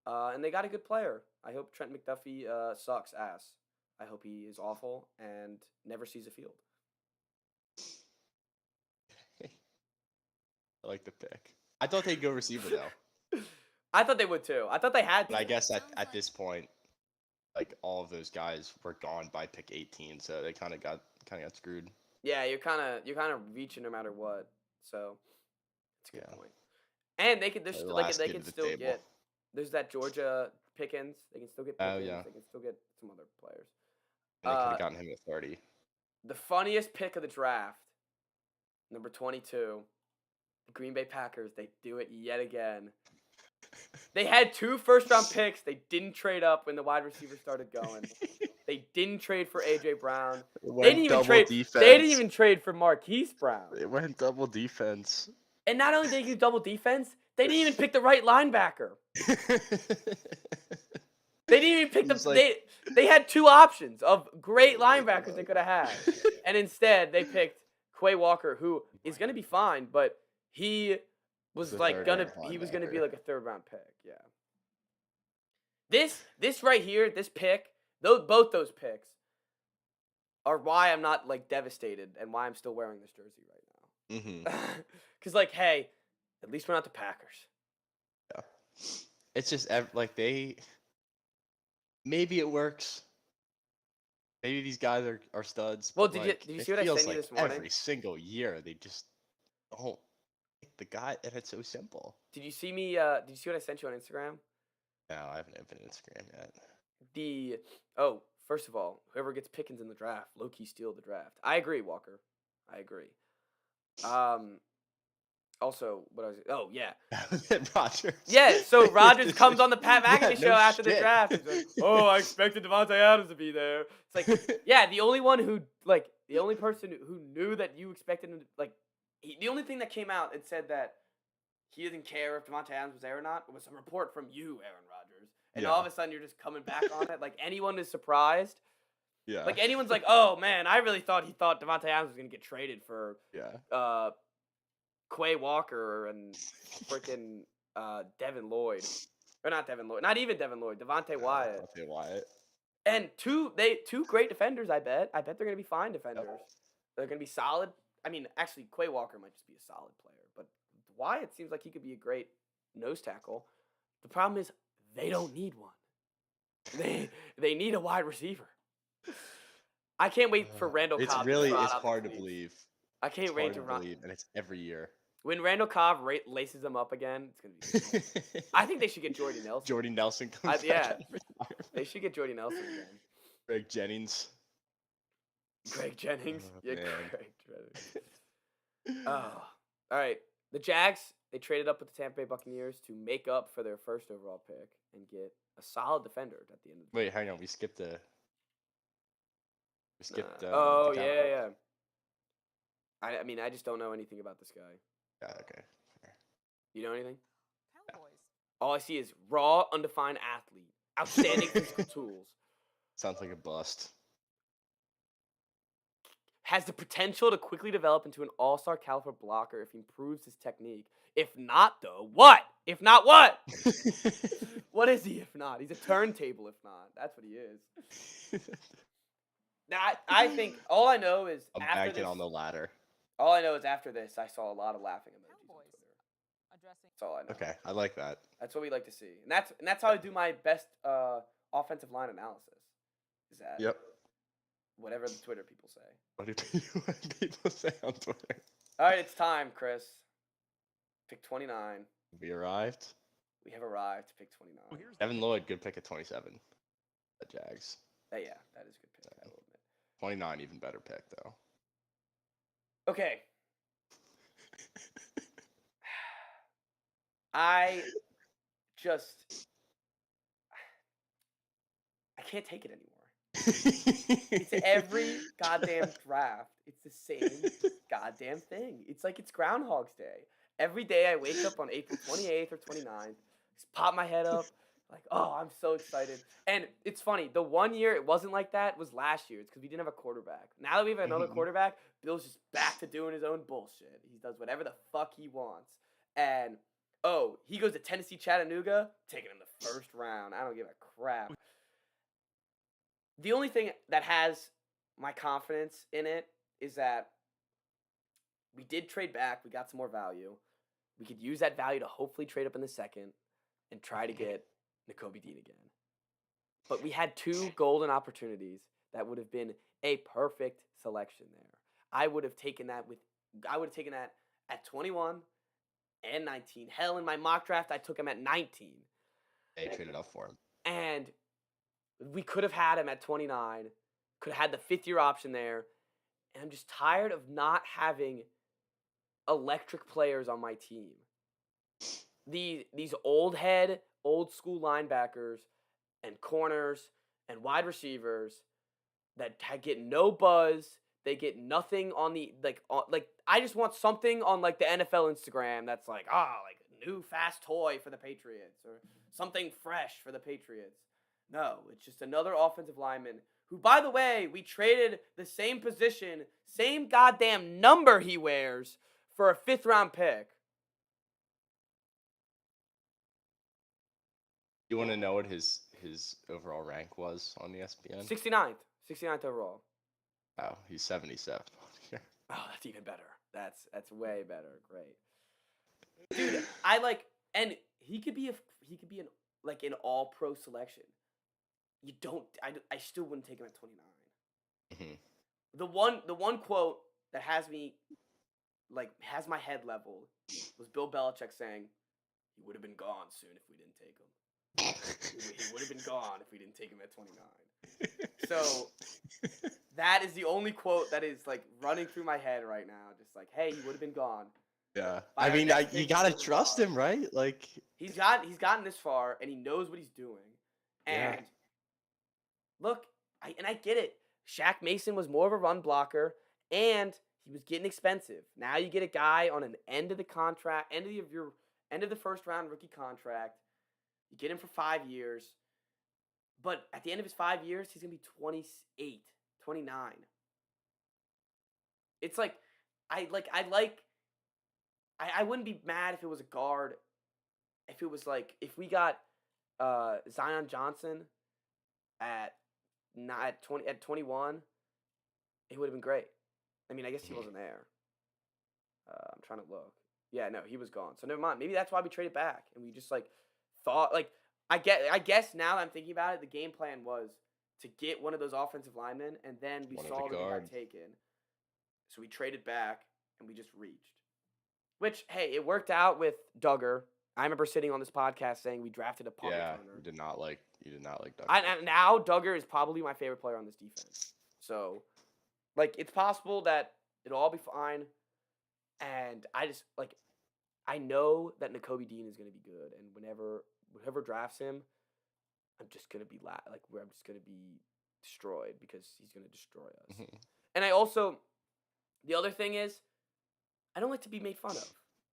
And they got a good player. I hope Trent McDuffie sucks ass. I hope he is awful and never sees a field. I like the pick. I thought they'd go receiver though. I thought they would too. I thought they had to. But I guess at this point, all of those guys were gone by pick 18, so they kind of got screwed. Yeah, you're kind of reaching no matter what. So it's a good Yeah. point. And they could The still last they kid can at the still table. get. There's that Georgia Pickens. They can still get Oh, Pickens. yeah. They can still get some other players. And they could have gotten him at 30. The funniest pick of the draft, number 22, the Green Bay Packers. They do it yet again. They had 2 first-round picks. They didn't trade up when the wide receivers started going. They didn't trade for A.J. Brown. They didn't even trade. Defense. They didn't even trade for Marquise Brown. It went double defense. And not only did they do double defense, they didn't even pick the right linebacker. They didn't even pick they had 2 options of great linebackers they could have had. And instead they picked Quay Walker, who is gonna be fine, but he was The like third-round he was gonna be linebacker. like a 3rd-round pick, yeah. This right here, this pick, both those picks are why I'm not like devastated and why I'm still wearing this jersey right now. Mm-hmm. Cause like, hey, at least we're not the Packers. Yeah. It's just maybe it works. Maybe these guys are studs. Well, but, did you it see what I feels sent you like this morning? Every single year they just don't pick the guy, and it's so simple. Did you see me? Did you see what I sent you on Instagram? No, I haven't opened Instagram yet. First of all, whoever gets Pickens in the draft, low key steal the draft. I agree, Walker. I agree. Also, oh yeah, Rodgers. yeah. So Rodgers comes on the Pat Yeah, McAfee no show after the shit. draft. He's like, "Oh, I expected Devontae Adams to be there." It's like, yeah, the only person who knew that you expected him to the only thing that came out and said that he didn't care if Devontae Adams was there or not was a report from you, Aaron Rodgers. and all of Yeah. a sudden you're just coming back on it. Like anyone is surprised. Yeah. Like anyone's like, oh man, I really thought Devontae Adams was gonna get traded for Yeah. Quay Walker and freaking Devin Lloyd, or not Devin Lloyd, not even Devin Lloyd, Devontae Wyatt, Devontae Wyatt. and two great defenders. I bet they're gonna be fine defenders. Yep. They're gonna be solid. I mean, actually, Quay Walker might just be a solid player, but Wyatt seems like he could be a great nose tackle. The problem is they don't need one. They need a wide receiver. I can't wait for Randall It's Cobb. really to trot it's out the hard to cleats. believe. I can't It's wait hard to to run. believe, and it's every year. When Randall Cobb laces them up again, it's gonna be. I think they should get Jordy Nelson. Jordy Nelson comes back. Yeah. out of retirement. They should get Jordy Nelson again. Greg Jennings. Greg Jennings. Oh, Yeah, man. Greg Jennings. Oh, all right. The Jags, they traded up with the Tampa Bay Buccaneers to make up for their first overall pick and get a solid defender at the end of the Wait, hang on. We skipped the. We skipped. oh, the yeah, Cowboys. yeah. I mean, I just don't know anything about this guy. Yeah. Okay. You know anything? Cowboys. All I see is raw, undefined athlete, outstanding physical tools, Sounds like a bust. has the potential to quickly develop into an all-star caliber blocker if he improves his technique. If not, though, what? If not, what? What is he if not? He's a turntable if not. That's what he is. Now, I think all I know is I'm after backing this, on the ladder. all I know is after this, I saw a lot of laughing emojis on Cowboys. Twitter. Addressing. That's all I know. Okay, I like that. That's what we like to see, and that's how I do my best offensive line analysis. Is that Yep. whatever the Twitter people say? What do people say on Twitter? All right, it's time, Chris. Pick 29. We arrived. We have arrived to pick 29. Evan Lloyd, good pick at 27. The Jags. Yeah, that is a good pick. I will admit. 29, even better pick though. Okay. I can't take it anymore. It's every goddamn draft. It's the same goddamn thing. It's like it's Groundhog's Day. Every day I wake up on April 28th or 29th, just pop my head up, like, oh, I'm so excited. And it's funny, the one year it wasn't like that was last year. It's because we didn't have a quarterback. Now that we have another quarterback, Bill's just back to doing his own bullshit. He does whatever the fuck he wants. And, oh, he goes to Tennessee Chattanooga, taking him the first round. I don't give a crap. The only thing that has my confidence in it is that we did trade back. We got some more value. We could use that value to hopefully trade up in the second and try to get Nakobe Dean again. But we had two golden opportunities that would have been a perfect selection there. I would have taken that at 21 and 19. Hell, in my mock draft, I took him at 19. They traded up for him. And we could have had him at 29. Could have had the fifth-year option there. And I'm just tired of not having electric players on my team. These old school linebackers and corners and wide receivers that get no buzz. They get nothing on the like I just want something on like the NFL Instagram that's like like a new fast toy for the Patriots or something fresh for the Patriots. No, it's just another offensive lineman who, by the way, we traded the same position, same goddamn number he wears for a 5th-round pick. You want to know what his overall rank was on the ESPN? 69th overall. Oh, he's 77. Oh, that's even better. That's way better. Great. Dude, and he could be an all-pro selection. I still wouldn't take him at 29. Mhm. The one quote that has my head leveled was Bill Belichick saying, "He would have been gone soon if we didn't take him. He would have been gone if we didn't take him at 29." So that is the only quote that is like running through my head right now. Just like, hey, he would have been gone. Yeah. By I our mean, next you pick, gotta he would've trust gone. him, right? Like, He's gotten this far and he knows what he's doing. Yeah. And look, I get it. Shaq Mason was more of a run blocker and he was getting expensive. Now you get a guy on an end of the contract, end of the first round rookie contract. You get him for 5 years. But at the end of his 5 years, he's going to be 28, 29. It's like I wouldn't be mad if it was a guard. If it was like if we got Zion Johnson at not at 21, it would have been great. I mean, I guess he wasn't there. I'm trying to look. Yeah, no, he was gone. So never mind. Maybe that's why we traded back and we just like thought like I guess now that I'm thinking about it, the game plan was to get one of those offensive linemen, and then we One of saw the that he guard. got taken. So we traded back and we just reached. Which, hey, it worked out with Duggar. I remember sitting on this podcast saying we drafted a punt Yeah, returner. you did not like Duggar. And now Duggar is probably my favorite player on this defense. So, like, it's possible that it'll all be fine. And I just I know that Nakobe Dean is going to be good, and whoever drafts him, I'm just going to be I'm just going to be destroyed because he's going to destroy us. Mhm. And I also, the other thing is, I don't like to be made fun of.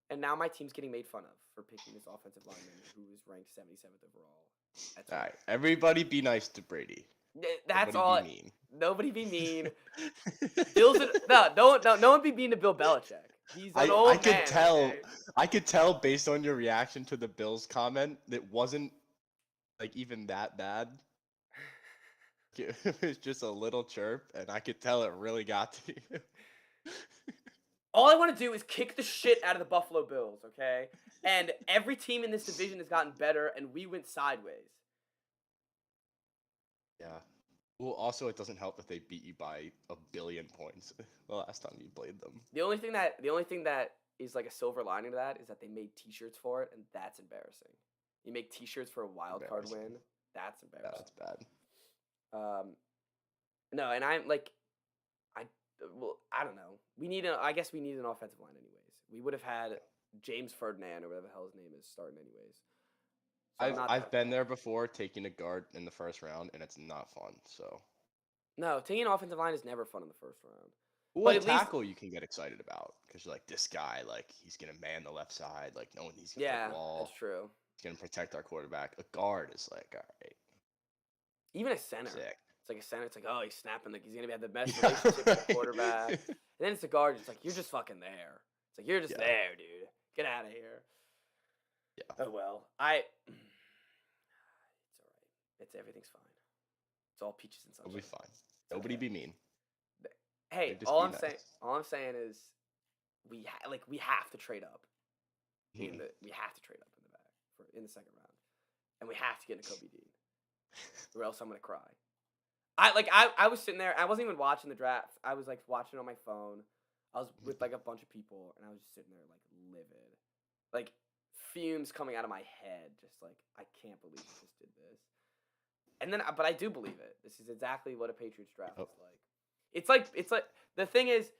And now my team's getting made fun of for picking this offensive lineman who is ranked 77th overall. That's All right, everybody be nice to Brady. That's Nobody all. Be mean. Nobody be mean. No one be mean to Bill Belichick. He's an old I could man, tell. okay? I could tell based on your reaction to the Bills comment that wasn't like even that bad. It was just a little chirp, and I could tell it really got to you. All I want to do is kick the shit out of the Buffalo Bills, okay? And every team in this division has gotten better, and we went sideways. Yeah. Well, also it doesn't help that they beat you by 1 billion points the last time you played them. The only thing that is like a silver lining to that is that they made T-shirts for it, and that's embarrassing. You make T-shirts for a wild card win. That's embarrassing. Yeah, that's bad. No, and I'm like, I don't know. I guess we need an offensive line anyways. We would have had James Ferdinand or whatever the hell his name is starting anyways. So I've been there before, taking a guard in the first round, and it's not fun. So no, taking an offensive line is never fun in the first round. But at tackle you can get excited about because you're like, this guy, like he's gonna man the left side, like knowing he's gonna play the ball. That's true. He's gonna protect our quarterback. A guard is like, all right. Even a center. Sick. It's like a center. It's like, oh, he's snapping. Like he's gonna have the best relationship with the quarterback. And then it's a guard. It's like you're just fucking there. It's like you're just there, dude. Get out of here. Yeah. Oh well, it's all right. Everything's fine. It's all peaches and sunshine. It'll be fine. Nobody be mean. Hey, all I'm saying is, we have to trade up. We have to trade up in the back in the second round, and we have to get Nakobe Dean, or else I'm gonna cry. I was sitting there. I wasn't even watching the draft. I was like watching on my phone. I was with like a bunch of people, and I was just sitting there like livid, like fumes coming out of my head. Just like I can't believe we just did this. And then, but I do believe it. This is exactly what a Patriots draft is like. It's like the thing is,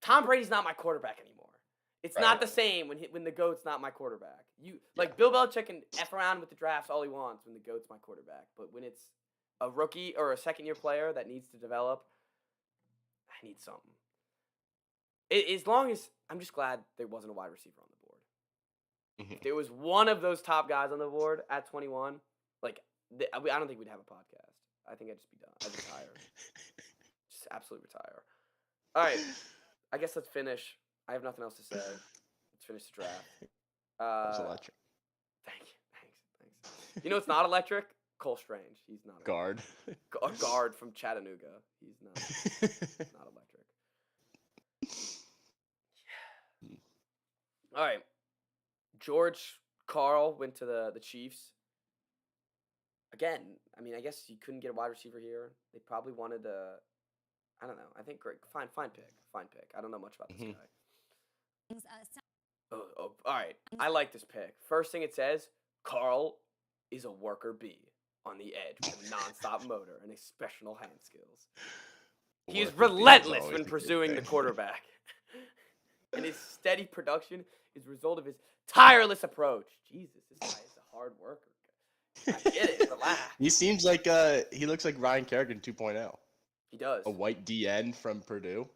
Tom Brady's not my quarterback anymore. It's not the same when the GOAT's not my quarterback. Bill Belichick can F around with the drafts all he wants when the GOAT's my quarterback. But when it's a rookie or a second-year player that needs to develop, I need something. As long as I'm just glad there wasn't a wide receiver on the board. If there was one of those top guys on the board at 21, I don't think we'd have a podcast. I think I'd just be done. I'd retire. Just absolutely retire. All right. I guess let's finish. I have nothing else to say. Let's finish the draft. It's electric. Thank you. Thanks. You know it's not electric? Cole Strange. He's not guard. A guard from Chattanooga. He's not electric. All right. George Karl went to the Chiefs. Again, I mean, I guess you couldn't get a wide receiver here. They probably wanted I don't know. I think great. Fine pick. I don't know much about this guy. All right. I like this pick. First thing it says, Karl is a worker bee on the edge with a nonstop motor and exceptional hand skills. He is relentless when pursuing the quarterback. And his steady production is a result of his tireless approach. Jesus, this guy is a hard worker. I get it. Relax. He seems like he looks like Ryan Kerrigan 2.0. He does. A white DN from Purdue.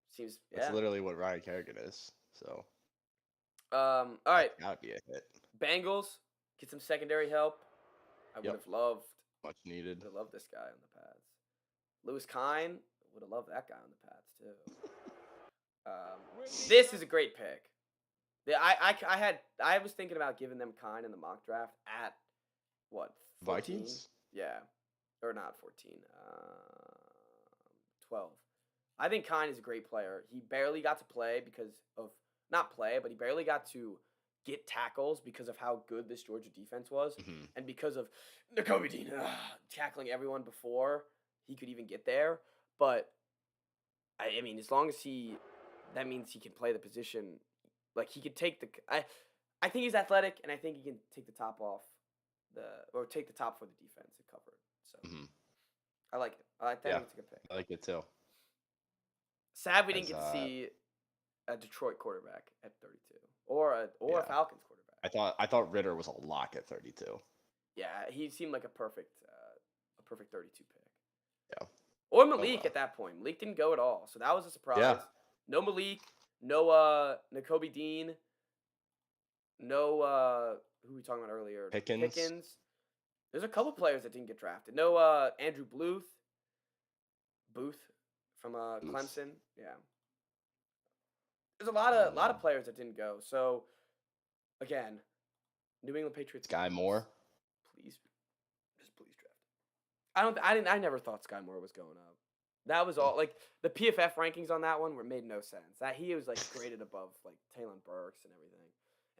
Seems That's literally what Ryan Kerrigan is. So. All right. That'd be a hit. Bengals get some secondary help. I would have loved Much needed. Would have loved this guy on the Pats. Lewis Kine would have loved that guy on the Pats too. This is a great pick. I was thinking about giving them Kine in the mock draft at what 14? Vikings? Yeah, or not 14. 12. I think Kine is a great player. He barely got to play because of not play, but he barely got to get tackles because of how good this Georgia defense was, and because of Nakobe Dean tackling everyone before he could even get there. But I mean, as long as that means he can play the position. Like he could take I think he's athletic, and I think he can take the top off take the top for the defense and cover it. So I like it. I think it's a good pick. I like it too. Sad we didn't get to see a Detroit quarterback at 32 or a Falcons quarterback. I thought Ritter was a lock at 32. Yeah, he seemed like a perfect 32 pick. Yeah. Or Malik at that point. Malik didn't go at all, so that was a surprise. Yeah. No Malik, no Nakobe Dean, no who were we talking about earlier? Pickens. There's a couple players that didn't get drafted. No Andrew Booth from Clemson. Yeah. There's a lot of players that didn't go. So again, New England Patriots. Sky Moore. Please draft. I never thought Sky Moore was going up. That was all like the PFF rankings on that one made no sense. That he was like graded above like Taylon Burks and everything.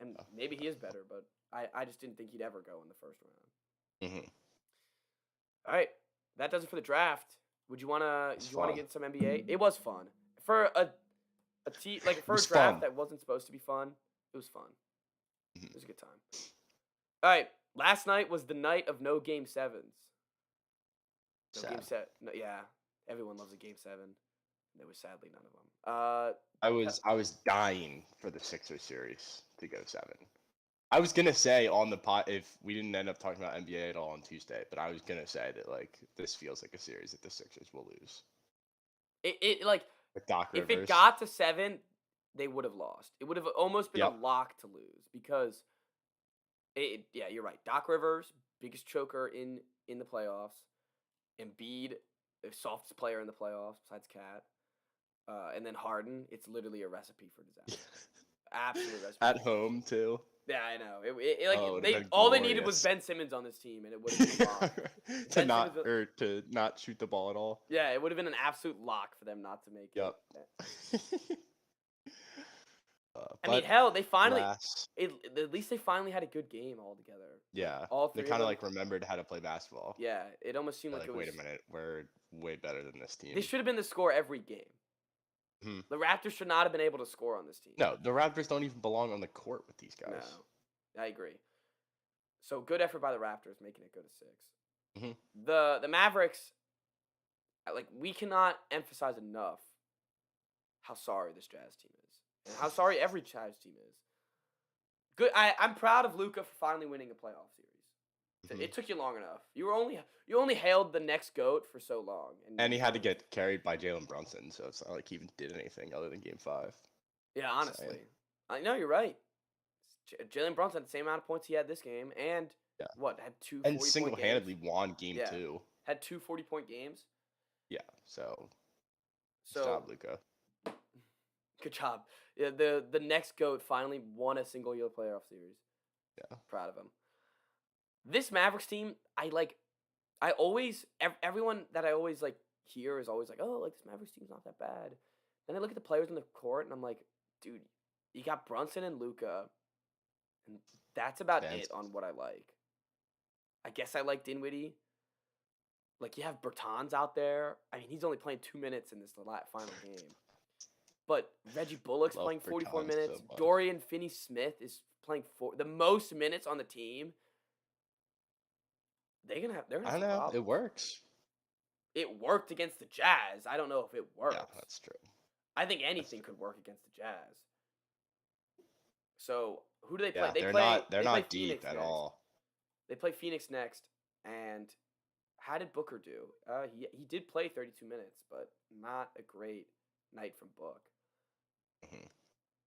And maybe he is better, but I just didn't think he'd ever go in the first round. All right, that does it for the draft. Would you wanna get some NBA? It was fun for a draft fun. that wasn't supposed to be fun. It was fun. It was a good time. All right, last night was the night of no game sevens. Yeah, everyone loves a game 7. There was sadly none of them. I was dying for the Sixers series to go 7. I was gonna say on the pot if we didn't end up talking about NBA at all on Tuesday, but I was gonna say that like this feels like a series that the Sixers will lose. It like With Doc if Rivers. it got to 7, they would have lost. It would have almost been a lock to lose because yeah, you're right. Doc Rivers, biggest choker in the playoffs. Embiid, the softest player in the playoffs besides Cat. And then Harden, it's literally a recipe for disaster. Absolute recipe. At home too. Yeah, I know. All they needed was Ben Simmons on this team, and it would have been a lock. to not shoot the ball at all. Yeah, it would have been an absolute lock for them not to make it. I mean, hell, they finally. At least they finally had a good game all together. Yeah, all three. They kind of like remembered how to play basketball. Yeah, it almost seemed like it was. Wait a minute, we're way better than this team. They should have been the score every game. The Raptors should not have been able to score on this team. No, the Raptors don't even belong on the court with these guys. No, I agree. So good effort by the Raptors making it go to 6. The Mavericks, like we cannot emphasize enough how sorry this Jazz team is, and how sorry every Jazz team is. Good. I'm proud of Luka for finally winning a playoff series. It took you long enough. You only hailed the next GOAT for so long, and he had to get carried by Jalen Brunson, so it's not like he even did anything other than Game 5. Yeah, honestly, I know you're right. Jalen Brunson had the same amount of points he had this game, and had 2 and single-handedly won Game 2. Had 2 40-point games. Yeah, so good job, Luka. Good job. Yeah, the next GOAT finally won a single-year playoff series. Yeah, proud of him. This Mavericks team, everyone that I always like hear is always like, oh, like this Mavericks team's not that bad. Then I look at the players on the court and I'm like, dude, you got Brunson and Luka, and that's about it on what I like. I guess I like Dinwiddie. Like you have Bertans out there. I mean, he's only playing 2 minutes in this final game. But Reggie Bullock's playing 44 minutes. So Dorian Finney-Smith is playing the most minutes on the team. They're gonna have I don't know. Problems. It works. It worked against the Jazz. I don't know if it works. Yeah, that's true. I think anything could work against the Jazz. So who do they play? Yeah, they're not deep Phoenix at all. They play Phoenix next, and how did Booker do? He did play 32 minutes, but not a great night from Book.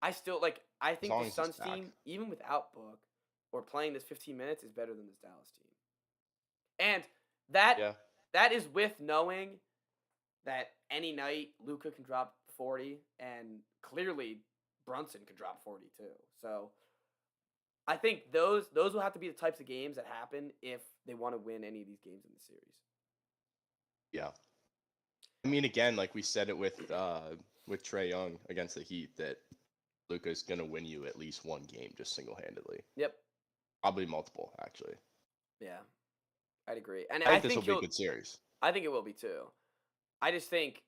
I still I think the Suns team, even without Book or playing this 15 minutes, is better than this Dallas team. And That Yeah. that is with knowing that any night Luca can drop 40 and clearly Brunson could drop 40 too. So I think those will have to be the types of games that happen if they want to win any of these games in the series. Yeah. I mean, again, like we said it with Trey Young against the Heat, that Luka's gonna win you at least one game just single-handedly. Yep. Probably multiple, actually. Yeah. I'd agree. And I I think this will think be a he'll good series. I think it will be too. I just think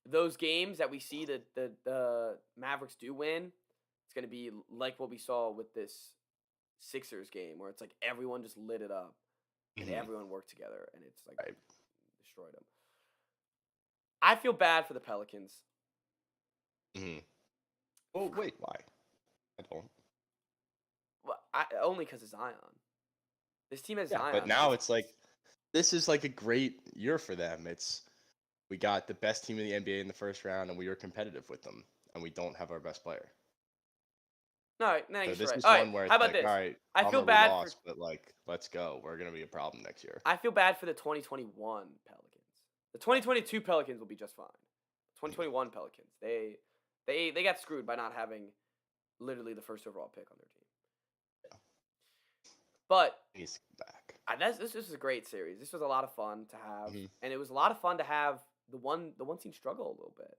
those games that we see that the Mavericks do win, it's going to be like what we saw with this Sixers game where it's like everyone just lit it up and Mhm. everyone worked together and it's like Right. destroyed them. I feel bad for the Pelicans. Mhm. Oh wait, why? I don't. Well, only because of Zion. This team has Yeah, Zion. but now it's like this is like a great year for them. We got the best team in the NBA in the first round, and we were competitive with them, and we don't have our best player. No, no, So you're this right. is All right, one where how it's about like, all this? right, I feel bummer we bad for lost, but like, let's go. We're gonna be a problem next year. I feel bad for the 2021 Pelicans. The 2022 Pelicans will be just fine. 2021 Pelicans, they got screwed by not having literally the first overall pick on their team. Yeah. But He's back. this was a great series. This was a lot of fun to have, Mhm. and it was a lot of fun to have the one team struggle a little bit.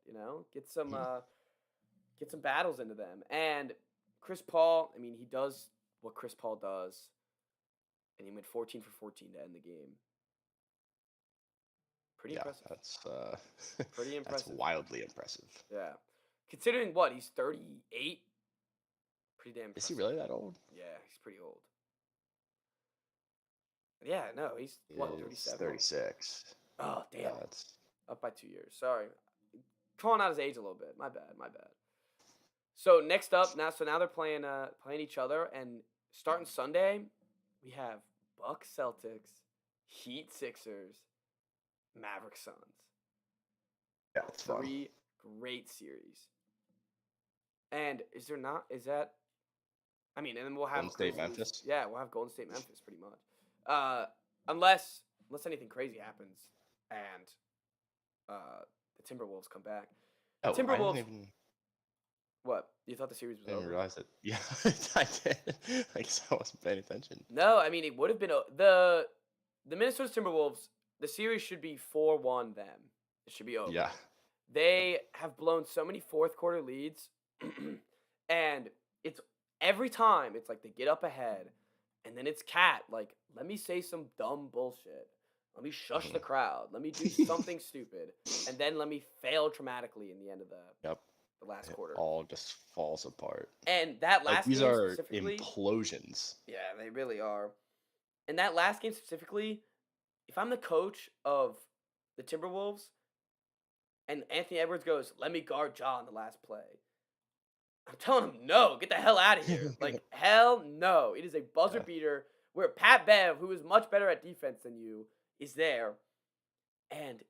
Get some battles into them. And Chris Paul, I mean, he does what Chris Paul does, and he went 14 for 14 to end the game. Pretty Yeah, impressive. that's Pretty that's impressive. wildly impressive. Yeah. Considering what, he's 38? Pretty damn Is impressive. he really that old? Yeah, he's pretty old. Yeah, no, he's what, 37? 36. Oh, damn. Yeah, that's Up by 2 years. Sorry. Calling out his age a little bit. My bad. So next up, now they're playing each other, and starting Sunday, we have Bucks Celtics, Heat Sixers, Maverick Suns. yeah, it's fun. 3 great series. And is that I mean, and then we'll have Golden State, Grizzlies- Memphis? Yeah, we'll have Golden State Memphis pretty much. Unless anything crazy happens and the Timberwolves come back. Oh, Timberwolves- I didn't What? You thought the series was even over? realize it. Yeah, I did. I guess I wasn't paying attention. No, I mean it would have been the Minnesota Timberwolves. The series should be 4-1 them. It should be over. Yeah. They have blown so many fourth quarter leads, and it's every time it's like they get up ahead, and then it's Cat like, let me say some dumb bullshit. Let me shush the crowd. Let me do something stupid, and then let me fail dramatically in the end of Yep. the last It quarter. all just falls apart. And that Like last these game are specifically, implosions. yeah, they really are. And that last game specifically, if I'm the coach of the Timberwolves and Anthony Edwards goes, let me guard Ja on the last play, I'm telling him, no, get the hell out of here. Like, hell no. It is a buzzer Yeah. beater where Pat Bev, who is much better at defense than you, is there. And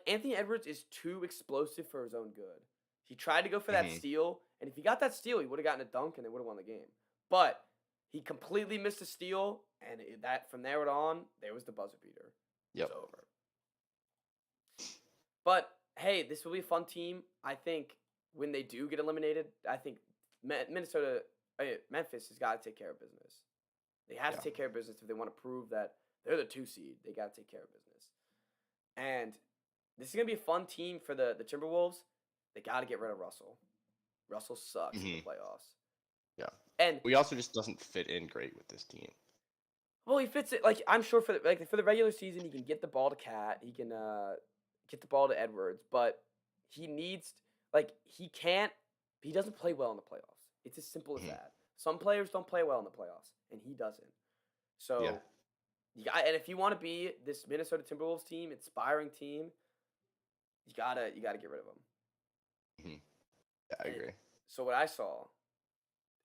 Anthony Edwards is too explosive for his own good. He tried to go for that Mhm. steal, and if he got that steal, he would have gotten a dunk and they would have won the game. But he completely missed a steal, and that from there on, there was the buzzer beater. Yep. It's over. But hey, this will be a fun team. I think when they do get eliminated, I think Memphis has got to take care of business. They have Yeah. to take care of business if they want to prove that they're the 2 seed. They got to take care of business. And this is gonna be a fun team for the Timberwolves. They got to get rid of Russell. Russell sucks in the playoffs. Yeah. And We also just doesn't fit in great with this team. well, he fits it. Like I'm sure for the regular season, he can get the ball to Cat. He can get the ball to Edwards, but he needs he can't. He doesn't play well in the playoffs. It's as simple as Mhm. that. Some players don't play well in the playoffs, and he doesn't. So, Yeah. and if you want to be this Minnesota Timberwolves team, inspiring team, you gotta get rid of him. Yeah, I agree. So what I saw,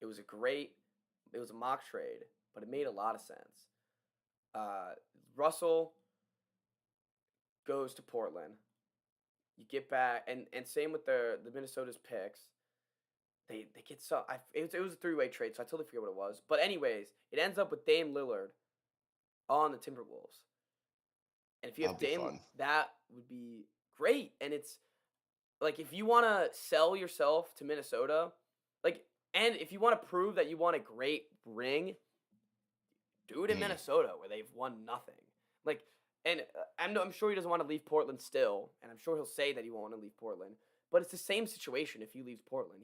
it was a mock trade, but it made a lot of sense. Russell goes to Portland. You get back, and same with the Minnesota's picks. They get some. It was a 3-way trade, so I totally forget what it was. But anyways, it ends up with Dame Lillard on the Timberwolves. And if you have That'll be Dame, fun. that would be great. And it's like if you want to sell yourself to Minnesota, like, and if you want to prove that you want a great ring, do it in Mhm. Minnesota where they've won nothing. Like, and I'm sure he doesn't want to leave Portland still, and I'm sure he'll say that he won't want to leave Portland. But it's the same situation if he leaves Portland.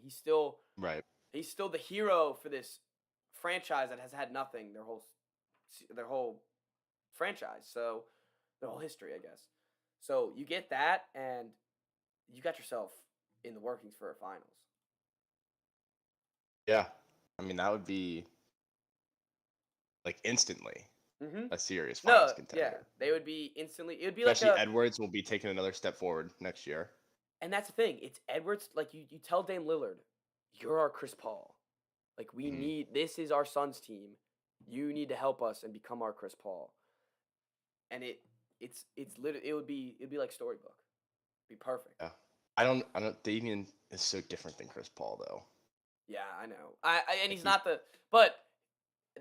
Right. He's still the hero for this franchise that has had nothing their whole franchise. So their whole history, I guess. So you get that, and you got yourself in the workings for a finals. Yeah. I mean, that would be like instantly Mm-hmm. a serious finals No, yeah, contender. they would be instantly. It would be like Especially a, Edwards will be taking another step forward next year. and that's the thing. It's Edwards. Like you tell Dame Lillard, you're our Chris Paul. Like we Mhm. need this is our Suns team. You need to help us and become our Chris Paul. And it's literally it'd be like Storybook. Be perfect. Yeah. I don't. Damian is so different than Chris Paul though. Yeah, I know. I and Like he's not the but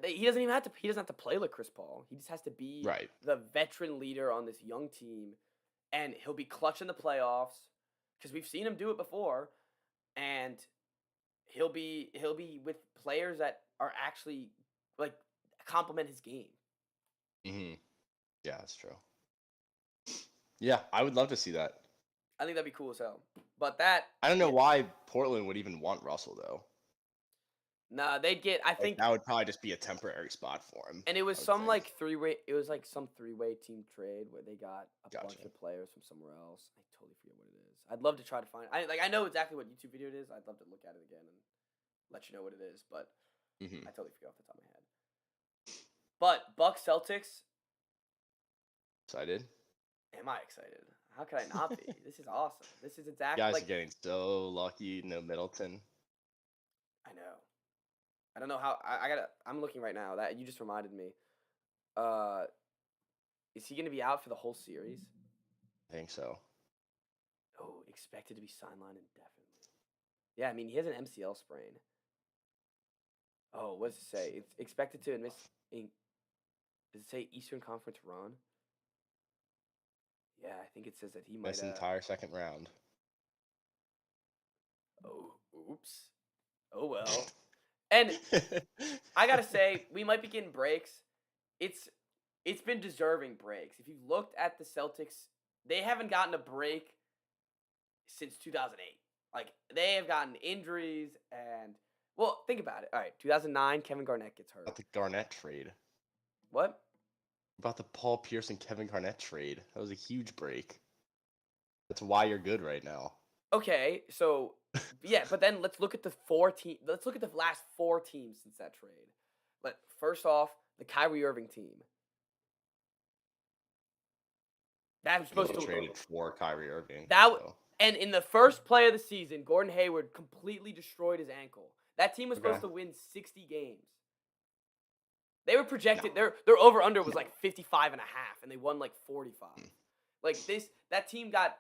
he doesn't even have to he doesn't have to play like Chris Paul. He just has to be right. the veteran leader on this young team, and he'll be clutch in the playoffs because we've seen him do it before, and he'll be with players that are actually like complement his game. Hmm. Yeah, that's true. Yeah, I would love to see that. I think that'd be cool as hell. But that I don't know yeah, why Portland would even want Russell though. nah, they'd get I Like think that would probably just be a temporary spot for him. and it was I would some think. like three-way it was like some three-way team trade where they got a bunch Gotcha. of players from somewhere else. I totally forget what it is. I'd love to try to find I know exactly what YouTube video it is. I'd love to look at it again and let you know what it is, but Hmm. I totally forget off the top of my head. But Bucks Celtics, Excited. am I excited? How could I not be? This is awesome. This is exactly Guys like are getting so lucky. No Middleton. I know. I don't know how I gotta I'm looking right now. That you just reminded me. Uh is he gonna be out for the whole series? I think so. Oh, expected to be sidelined indefinitely. Yeah, I mean he has an MCL sprain. Oh, what does it say? It's expected to miss in does it say Eastern Conference run? Yeah, I think it says that he might This entire second round. oh oops. Oh well. And I gotta say, we might be getting breaks. It's it's been deserving breaks. If you've looked at the Celtics, they haven't gotten a break since 2008. Like they have gotten injuries and well, think about it. All right, 2009, Kevin Garnett gets hurt. About the Garnett trade. What? About the Paul Pierce and Kevin Garnett trade. That was a huge break. That's why you're good right now. Okay, so yeah, but then let's look at the let's look at the last four teams since that trade. But first off, the Kyrie Irving team. That was supposed He to traded for Kyrie Irving. that So. and in the first play of the season, Gordon Hayward completely destroyed his ankle. That team was Okay. supposed to win 60 games. They were projected No. their over under was like 55 and a half and they won like 45. Like that team got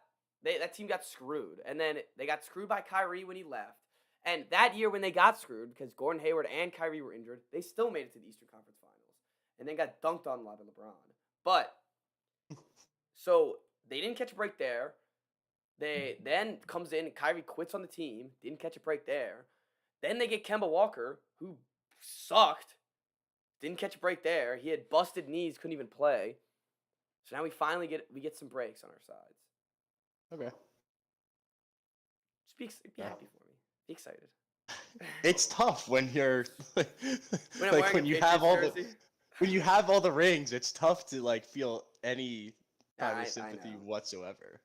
screwed and then they got screwed by Kyrie when he left. And that year when they got screwed because Gordon Hayward and Kyrie were injured, they still made it to the Eastern Conference Finals and then got dunked on by LeBron. But so they didn't catch a break there. They then comes in, Kyrie quits on the team, didn't catch a break there. Then they get Kemba Walker, who sucked, didn't catch a break there. He had busted knees, couldn't even play. So now we finally get some breaks on our sides. Okay. Just be happy for me. Be excited. It's tough when you're When I'm like wearing when a you have all Patriots the jersey. when you have all the rings. It's tough to like feel any kind I of sympathy know. whatsoever.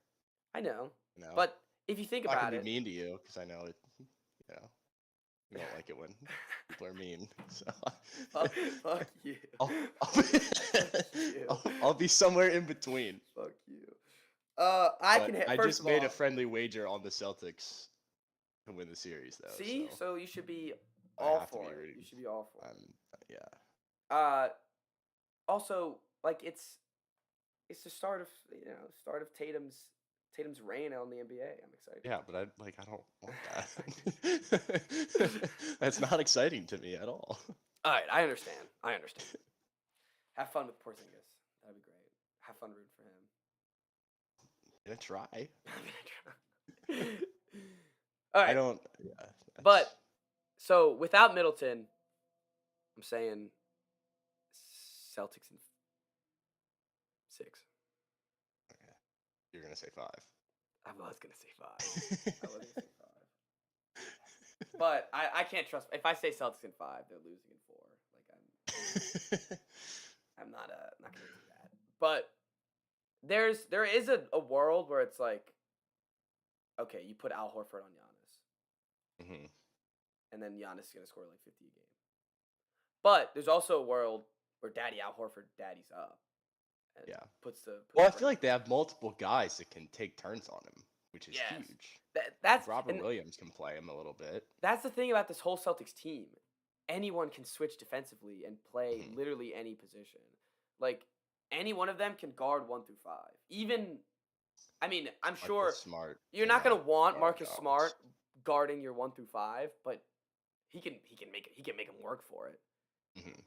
I know. You know. But if you think I'm not about gonna it, be mean to you because I know it. You know, you don't like it when people are mean. So fuck you. I'll be somewhere in between. Fuck you. I But can hit I first just of made all, a friendly wager on the Celtics to win the series, though. see, So so you should be I all have to for be it. rooting. You should be all for it. Yeah. Also, like it's the start of Tatum's reign on the NBA. I'm excited. Yeah, but I don't want that. That's not exciting to me at all. All right, I understand. Have fun with Porzingis. That'd be great. have fun rooting for him. Gonna try. All I right, don't. Yeah. but so without Middleton, I'm saying Celtics in 6. Okay. You're gonna say 5. I was gonna say 5. I was gonna say 5. But I can't trust. If I say Celtics in 5, they're losing in 4. Like I'm not gonna do that. But there is a world where it's like, okay, you put Al Horford on Giannis, hmm and then Giannis is gonna score like 50 a game. But there's also a world where Daddy Al Horford daddies up, and Yeah. puts the. Well, I feel like they have multiple guys that can take turns on him, which is Yes. huge. That's Robert and Williams can play him a little bit. that's the thing about this whole Celtics team. Anyone can switch defensively and play Mhm. literally any position. Like any one of them can guard 1 through 5. Even, I mean, I'm Marcus sure Smart you're not gonna cannot want guard Marcus Giannis. Smart guarding your 1 through 5, but he can make him work for it. Mhm.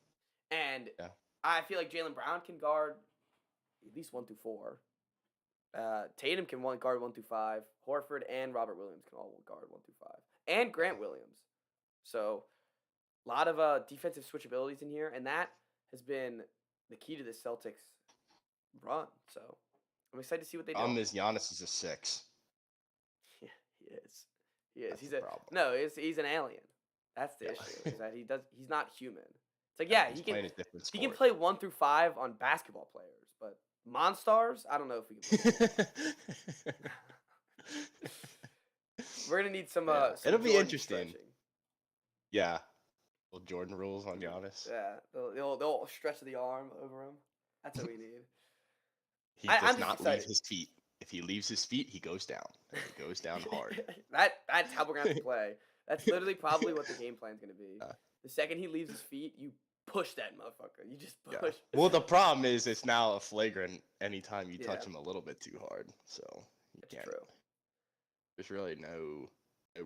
And Yeah. I feel like Jaylen Brown can guard at least 1 through 4. Tatum can guard 1 through 5. Horford and Robert Williams can all guard 1 through 5, and Grant Williams. So a lot of defensive switchabilities in here, and that has been the key to the Celtics run. So I'm excited to see what they do. Is Giannis is a 6. Yeah, he is. He is. That's He's the a problem. no. He's an alien. That's the Yeah. issue. Is that he's not human. It's like, yeah, He's he can playing a different he sport. can play 1 through 5 on basketball players, but Monstars, I don't know if we can play. We're gonna need some. Yeah, Some it'll be Jordan interesting. stretching. Yeah. Well, Jordan rules on Giannis. Yeah, they'll stretch the arm over him. That's what we need. He I'm does just not excited. leave his feet. If he leaves his feet, he goes down. And he goes down hard. That's how we're gonna have to play. That's literally probably what the game plan's gonna be. Yeah. The second he leaves his feet, you push that motherfucker. You just Yeah. push. Well, the problem is it's now a flagrant anytime you touch Yeah. him a little bit too hard. So you That's can't. true. There's really no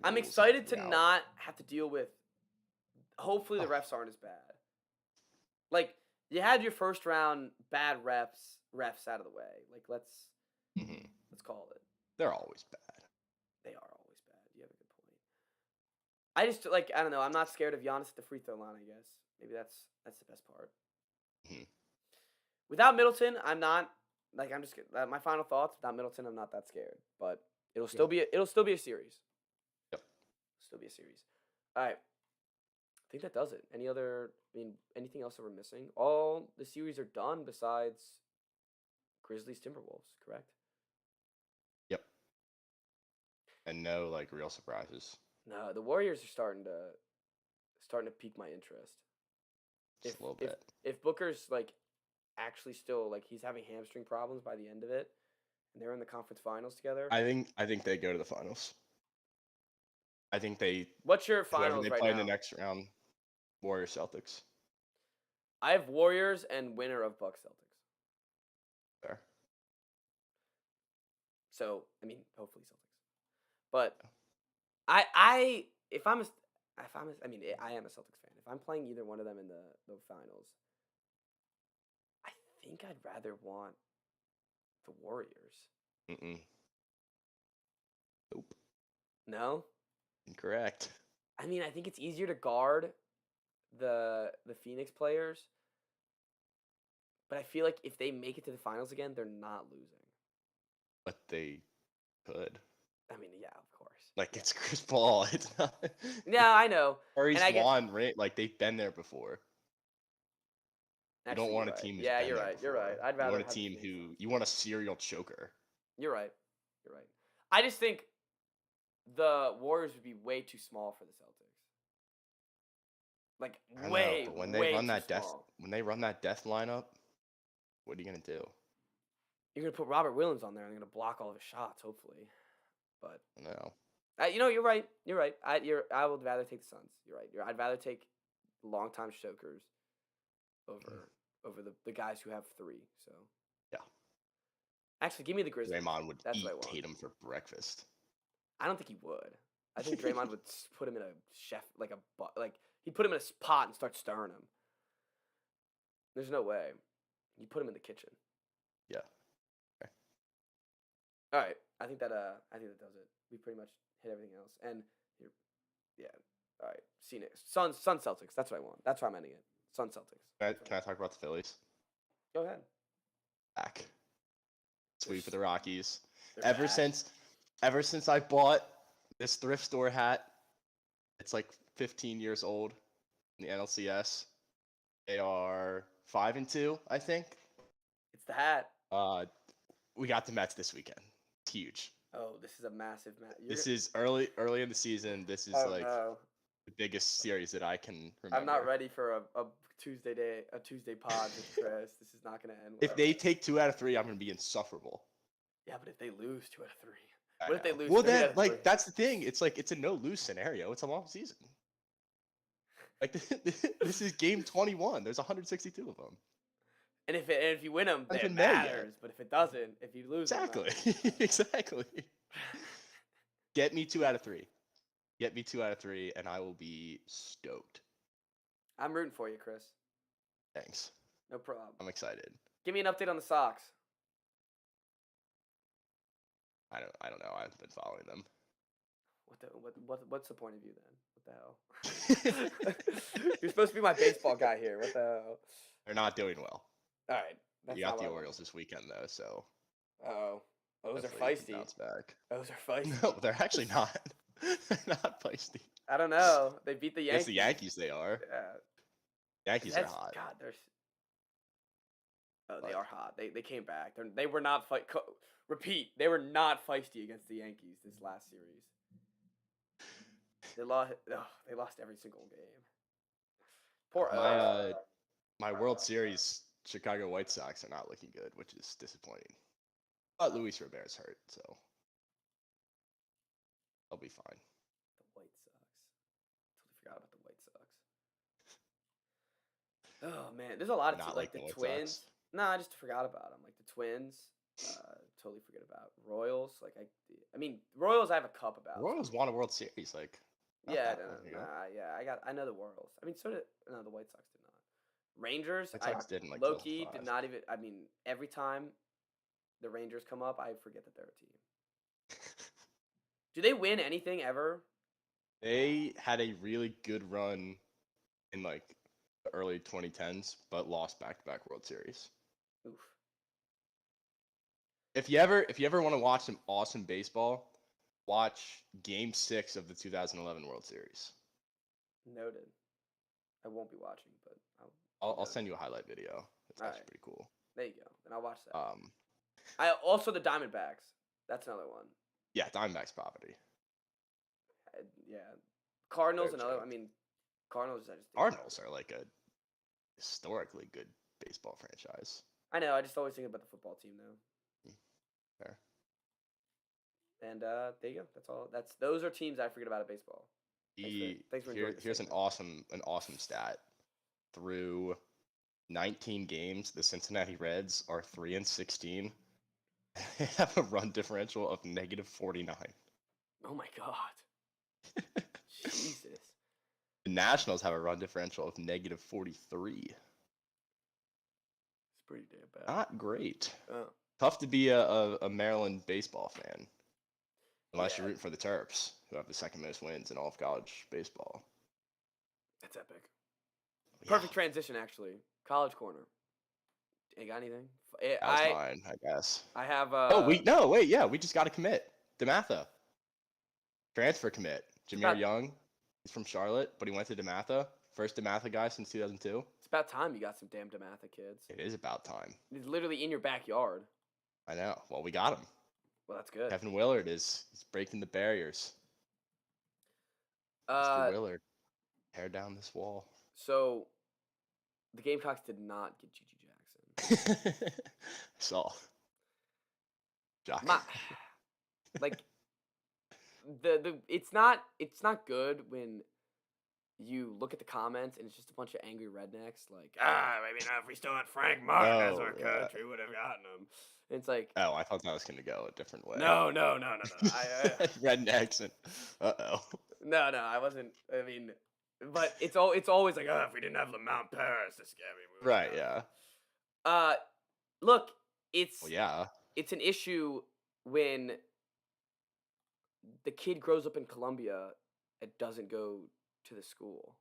I'm rules excited to helping out. not have to deal with. Hopefully the refs aren't as bad. Like you had your first round bad refs out of the way. Like let's call it. They're always bad. They are always bad. You have a good point. I just like I don't know. I'm not scared of Giannis at the free throw line. I guess maybe that's the best part. Mhm. Without Middleton, I'm not like I'm just my final thoughts. Without Middleton, I'm not that scared. But it'll still be a series. Yep. Still be a series. All right. I think that does it. Anything else that we're missing? All the series are done besides Grizzlies Timberwolves, correct? Yep. And no like real surprises. No, the Warriors are starting to pique my interest. Just a little bit. If Booker's like actually still like he's having hamstring problems by the end of it, and they're in the conference finals together. I think they go to the finals. I think they. What's your Whoever finals they right play now? in the next round, Warriors Celtics. I have Warriors and winner of Bucks Celtics. Fair. So hopefully Celtics. But I am a Celtics fan. If I'm playing either one of them in the finals, I think I'd rather want the Warriors. Mm-mm. Nope. No? Incorrect. I think it's easier to guard the Phoenix players. But I feel like if they make it to the finals again, they're not losing. But they could. Yeah, of course. Like it's Chris Paul. It's not. Yeah, I know. Curry's And I get- won, right? Like they've been there before. Actually, you don't want a you're team right. who's Yeah, been you're there right. You're before. right. I'd rather You want a have the team Phoenix who Suns. you want a serial choker. You're right. You're right. I just think the Warriors would be way too small for the Celtics. Like I don't know, way, but when way they run too that small. death lineup, what are you gonna do? You're gonna put Robert Williams on there, and they're gonna block all of his shots, hopefully. But No. you're right. You're right. I would rather take the Suns. You're right. I'd rather take longtime chokers over the guys who have 3. So Yeah. actually, give me the Grizzlies. Draymond would That's eat what I want. Tatum for breakfast. I don't think he would. I think Draymond would put him in a he'd put him in a pot and start stirring him. There's no way. You put him in the kitchen. Yeah. All right, I think that does it. We pretty much hit everything else, and here, yeah. All right, see next. Sun Celtics. That's what I want. That's why I'm ending it. Sun Celtics. Can I talk about the Phillies? Go ahead. Back. Sweep for They're the Rockies. they're Ever back. since I bought this thrift store hat, it's like 15 years old in the NLCS. They are 5-2, I think. It's the hat. We got the Mets this weekend. It's huge. Oh, this is a massive match. This is early in the season. This is Oh like no, the biggest series that I can remember. I'm not ready for a Tuesday pod with Chris. This is not gonna end well. If they take 2 out of 3, I'm gonna be insufferable. Yeah, but if they lose 2 out of 3, I what if they know. lose? Well, 3 out then, of like, 3? that's the thing. It's like it's a no lose scenario. It's a long season. Like this is game 21. There's 162 of them. And if you win them, Hasn't it been there yet. matters. But if it doesn't, if you lose, them, Exactly. Exactly. Get me 2 out of 3. Get me 2 out of 3, and I will be stoked. I'm rooting for you, Chris. Thanks. No problem. I'm excited. Give me an update on the Sox. I don't know. I haven't been following them. What's the point of view then? What the hell? You're supposed to be my baseball guy here. What the hell? They're not doing well. All right. That's You got not the what I Orioles this weekend though, so want. Those are hopefully you can feisty. bounce back. Those are feisty. No, they're actually not. They're not feisty. I don't know. They beat the Yankees. It's the Yankees. They are. Yeah. Yankees are hot. God, they But- are hot. They came back. They were not repeat. They were not feisty against the Yankees this last series. They lost. They lost every single game. Poor. My World Series Chicago White Sox are not looking good, which is disappointing. But Luis Robert's hurt, so they'll be fine. The White Sox. Totally forgot about the White Sox. Oh man, there's a lot of Not like like the the White Twins. Sox? No, I just forgot about them. Like the Twins. Totally forget about Royals. Like I mean Royals. I have a cup about. Royals won a World Series, like. not Yeah, that long ago. I know the Royals. I mean, so did the White Sox did not. Rangers, White Sox didn't like low key 2005. did not even. I mean, every time the Rangers come up, I forget that they're a team. Do they win anything ever? They had a really good run in like the early 2010s, but lost back-to-back World Series. Oof. If you ever want to watch some awesome baseball, watch Game 6 of the 2011 World Series. Noted. I won't be watching, but I'll noted. send you a highlight video. It's actually Alright. pretty cool. There you go. Then I'll watch that. Um, I also the Diamondbacks. That's another one. yeah, Diamondbacks property. Yeah, Cardinals. They're Another. joke. I mean, Cardinals. I just think Cardinals are like a historically good baseball franchise. I know. I just always think about the football team though. Fair. And there you go. That's all. Those are teams I forget about at baseball. Thanks for enjoying the Here's an segment. awesome stat. Through 19 games, the Cincinnati Reds are 3-16. They have a run differential of -49. Oh my god. Jesus. The Nationals have a run differential of -43. It's pretty damn bad. Not great. Oh. Tough to be a Maryland baseball fan. Unless you're Yeah. rooting for the Terps, who have the second most wins in all of college baseball. That's epic. Yeah, Perfect transition, actually. College corner. You got anything? that was mine, I guess. I have. We just got to commit. DeMatha. Transfer commit. Jameer about- Young. He's from Charlotte, but he went to DeMatha. First DeMatha guy since 2002. It's about time you got some damn DeMatha kids. It is about time. He's literally in your backyard. I know. Well, we got him. Well, that's good. Kevin Willard he's breaking the barriers. Mr. Willard, tear down this wall. So, the Gamecocks did not get Gigi Jackson. Saw. Jock. Like it's not good when you look at the comments and it's just a bunch of angry rednecks like maybe not if we still had Frank Martin as our coach we would have gotten him. And it's like Oh, I thought that was gonna go a different way. no. Rednecks and No, I wasn't. I mean, but it's always like if we didn't have Lamont Paris this game. Right, yeah. Look, it's Well, yeah. it's an issue when the kid grows up in Colombia and doesn't go to the school.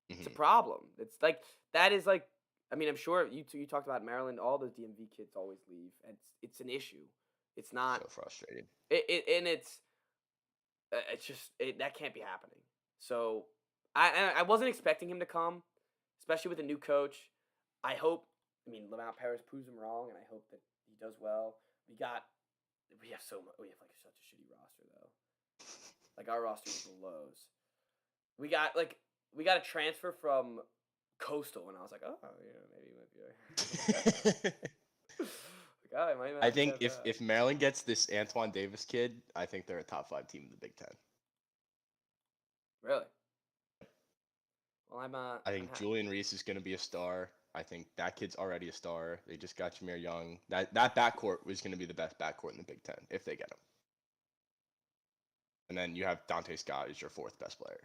It's a Mhm. problem. It's like that is like I mean, I'm sure you talked about Maryland. All the DMV kids always leave, and it's an issue. It's not So frustrating. and it's just that can't be happening. So I wasn't expecting him to come, especially with a new coach. I hope. I mean, Lamont Paris proves him wrong, and I hope that he does well. We have so much. We have like such a shitty roster though. Like our roster blows. We got a transfer from Coastal, and I was like, oh yeah, maybe he might be. Like, oh, I might I not be think that if bad. if Maryland gets this Antoine Davis kid, I think they're a top 5 team in the Big Ten. Really? Well, I I'm think Julian Reese is going to be a star. I think that kid's already a star. They just got Jameer Young. That backcourt was going to be the best backcourt in the Big Ten if they get him. And then you have Dante Scott as your 4th best player.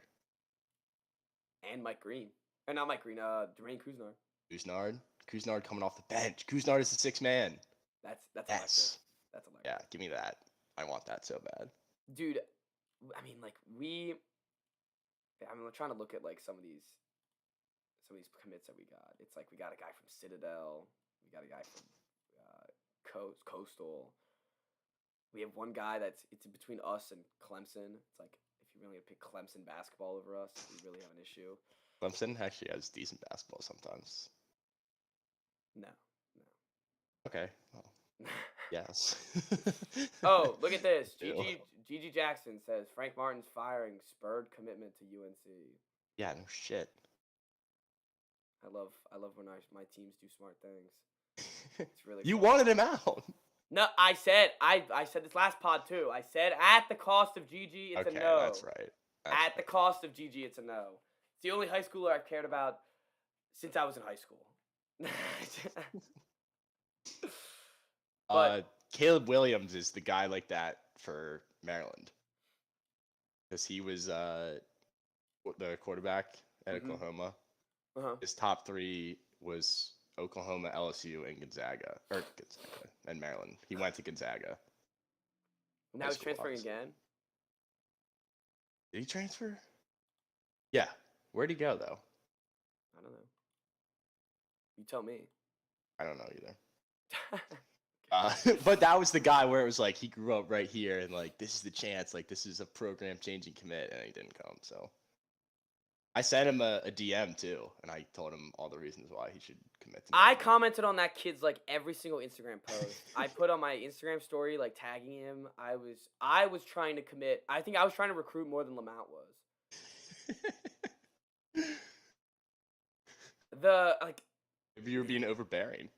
and Mike Green, and not Mike Green. Dwayne Kuznar. Kuznard coming off the bench. Kuznard is the 6th man. That's electric. Yes. That's electric. Yeah, give me that. I want that so bad. Dude. I mean, like I'm trying to look at like some of these commits that we got. It's like we got a guy from Citadel. We got a guy from Coastal. We have one guy it's between us and Clemson. It's like if you really pick Clemson basketball over us, we really have an issue. Clemson actually has decent basketball sometimes. No. Okay. Well, yes. Oh, look at this. Ew. Gigi Jackson says Frank Martin's firing spurred commitment to UNC. Yeah, no shit. I love when my teams do smart things. It's really You fun. wanted him out. No, I said this last pod too. I said at the cost of Gigi, it's Okay, a no. that's right. At the cost of Gigi, it's a no. It's the only high schooler I've cared about since I was in high school. But Caleb Williams is the guy like that for Maryland. Because he was the quarterback at Mhm. Oklahoma. uh-huh. His top 3 was Oklahoma, LSU, and Gonzaga. And Maryland. He went to Gonzaga. Now high he's school, transferring obviously. again. Did he transfer? Yeah. Where'd he go, though? I don't know. You tell me. I don't know either. But that was the guy where it was like he grew up right here and like this is the chance, like this is a program changing commit, and he didn't come. So I sent him a DM too, and I told him all the reasons why he should commit to I Maryland. commented on that kid's like every single Instagram post. I put on my Instagram story like tagging him. I was trying to commit. I think I was trying to recruit more than Lamont was. The like Maybe you were being overbearing.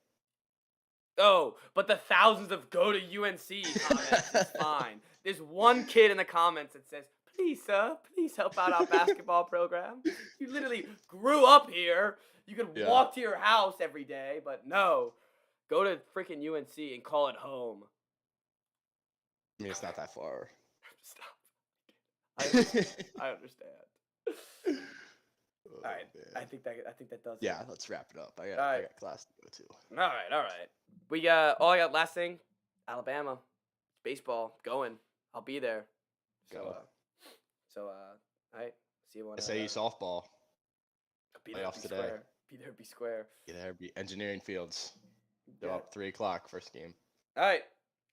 oh, but the thousands of go to UNC comments is fine. There's one kid in the comments that says, "Please, sir, please help out our basketball program. You literally grew up here. You could Yeah. walk to your house every day, but no, go to freaking UNC and call it home." I mean, it's not that far. Stop. I understand. Oh, All right, man. I think that does it. Yeah, let's wrap it up. I got Alright. class to go to. All right. We got I got last thing, Alabama, baseball going. I'll be there. Go. All right. See you on SAU softball. be there, playoffs be today. square. Be there, be square. Get there, be Engineering Fields. Go Yeah. up 3:00 first game. All right.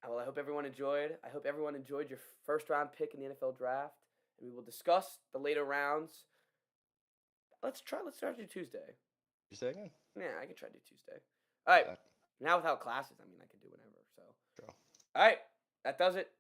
Well, I hope everyone enjoyed. I hope everyone enjoyed your first round pick in the NFL draft, and we will discuss the later rounds. Let's try to do Tuesday. You say again? Yeah, I can try to do Tuesday. All right. Yeah. Now without classes, I mean, I can do whenever. So. True. All right. That does it.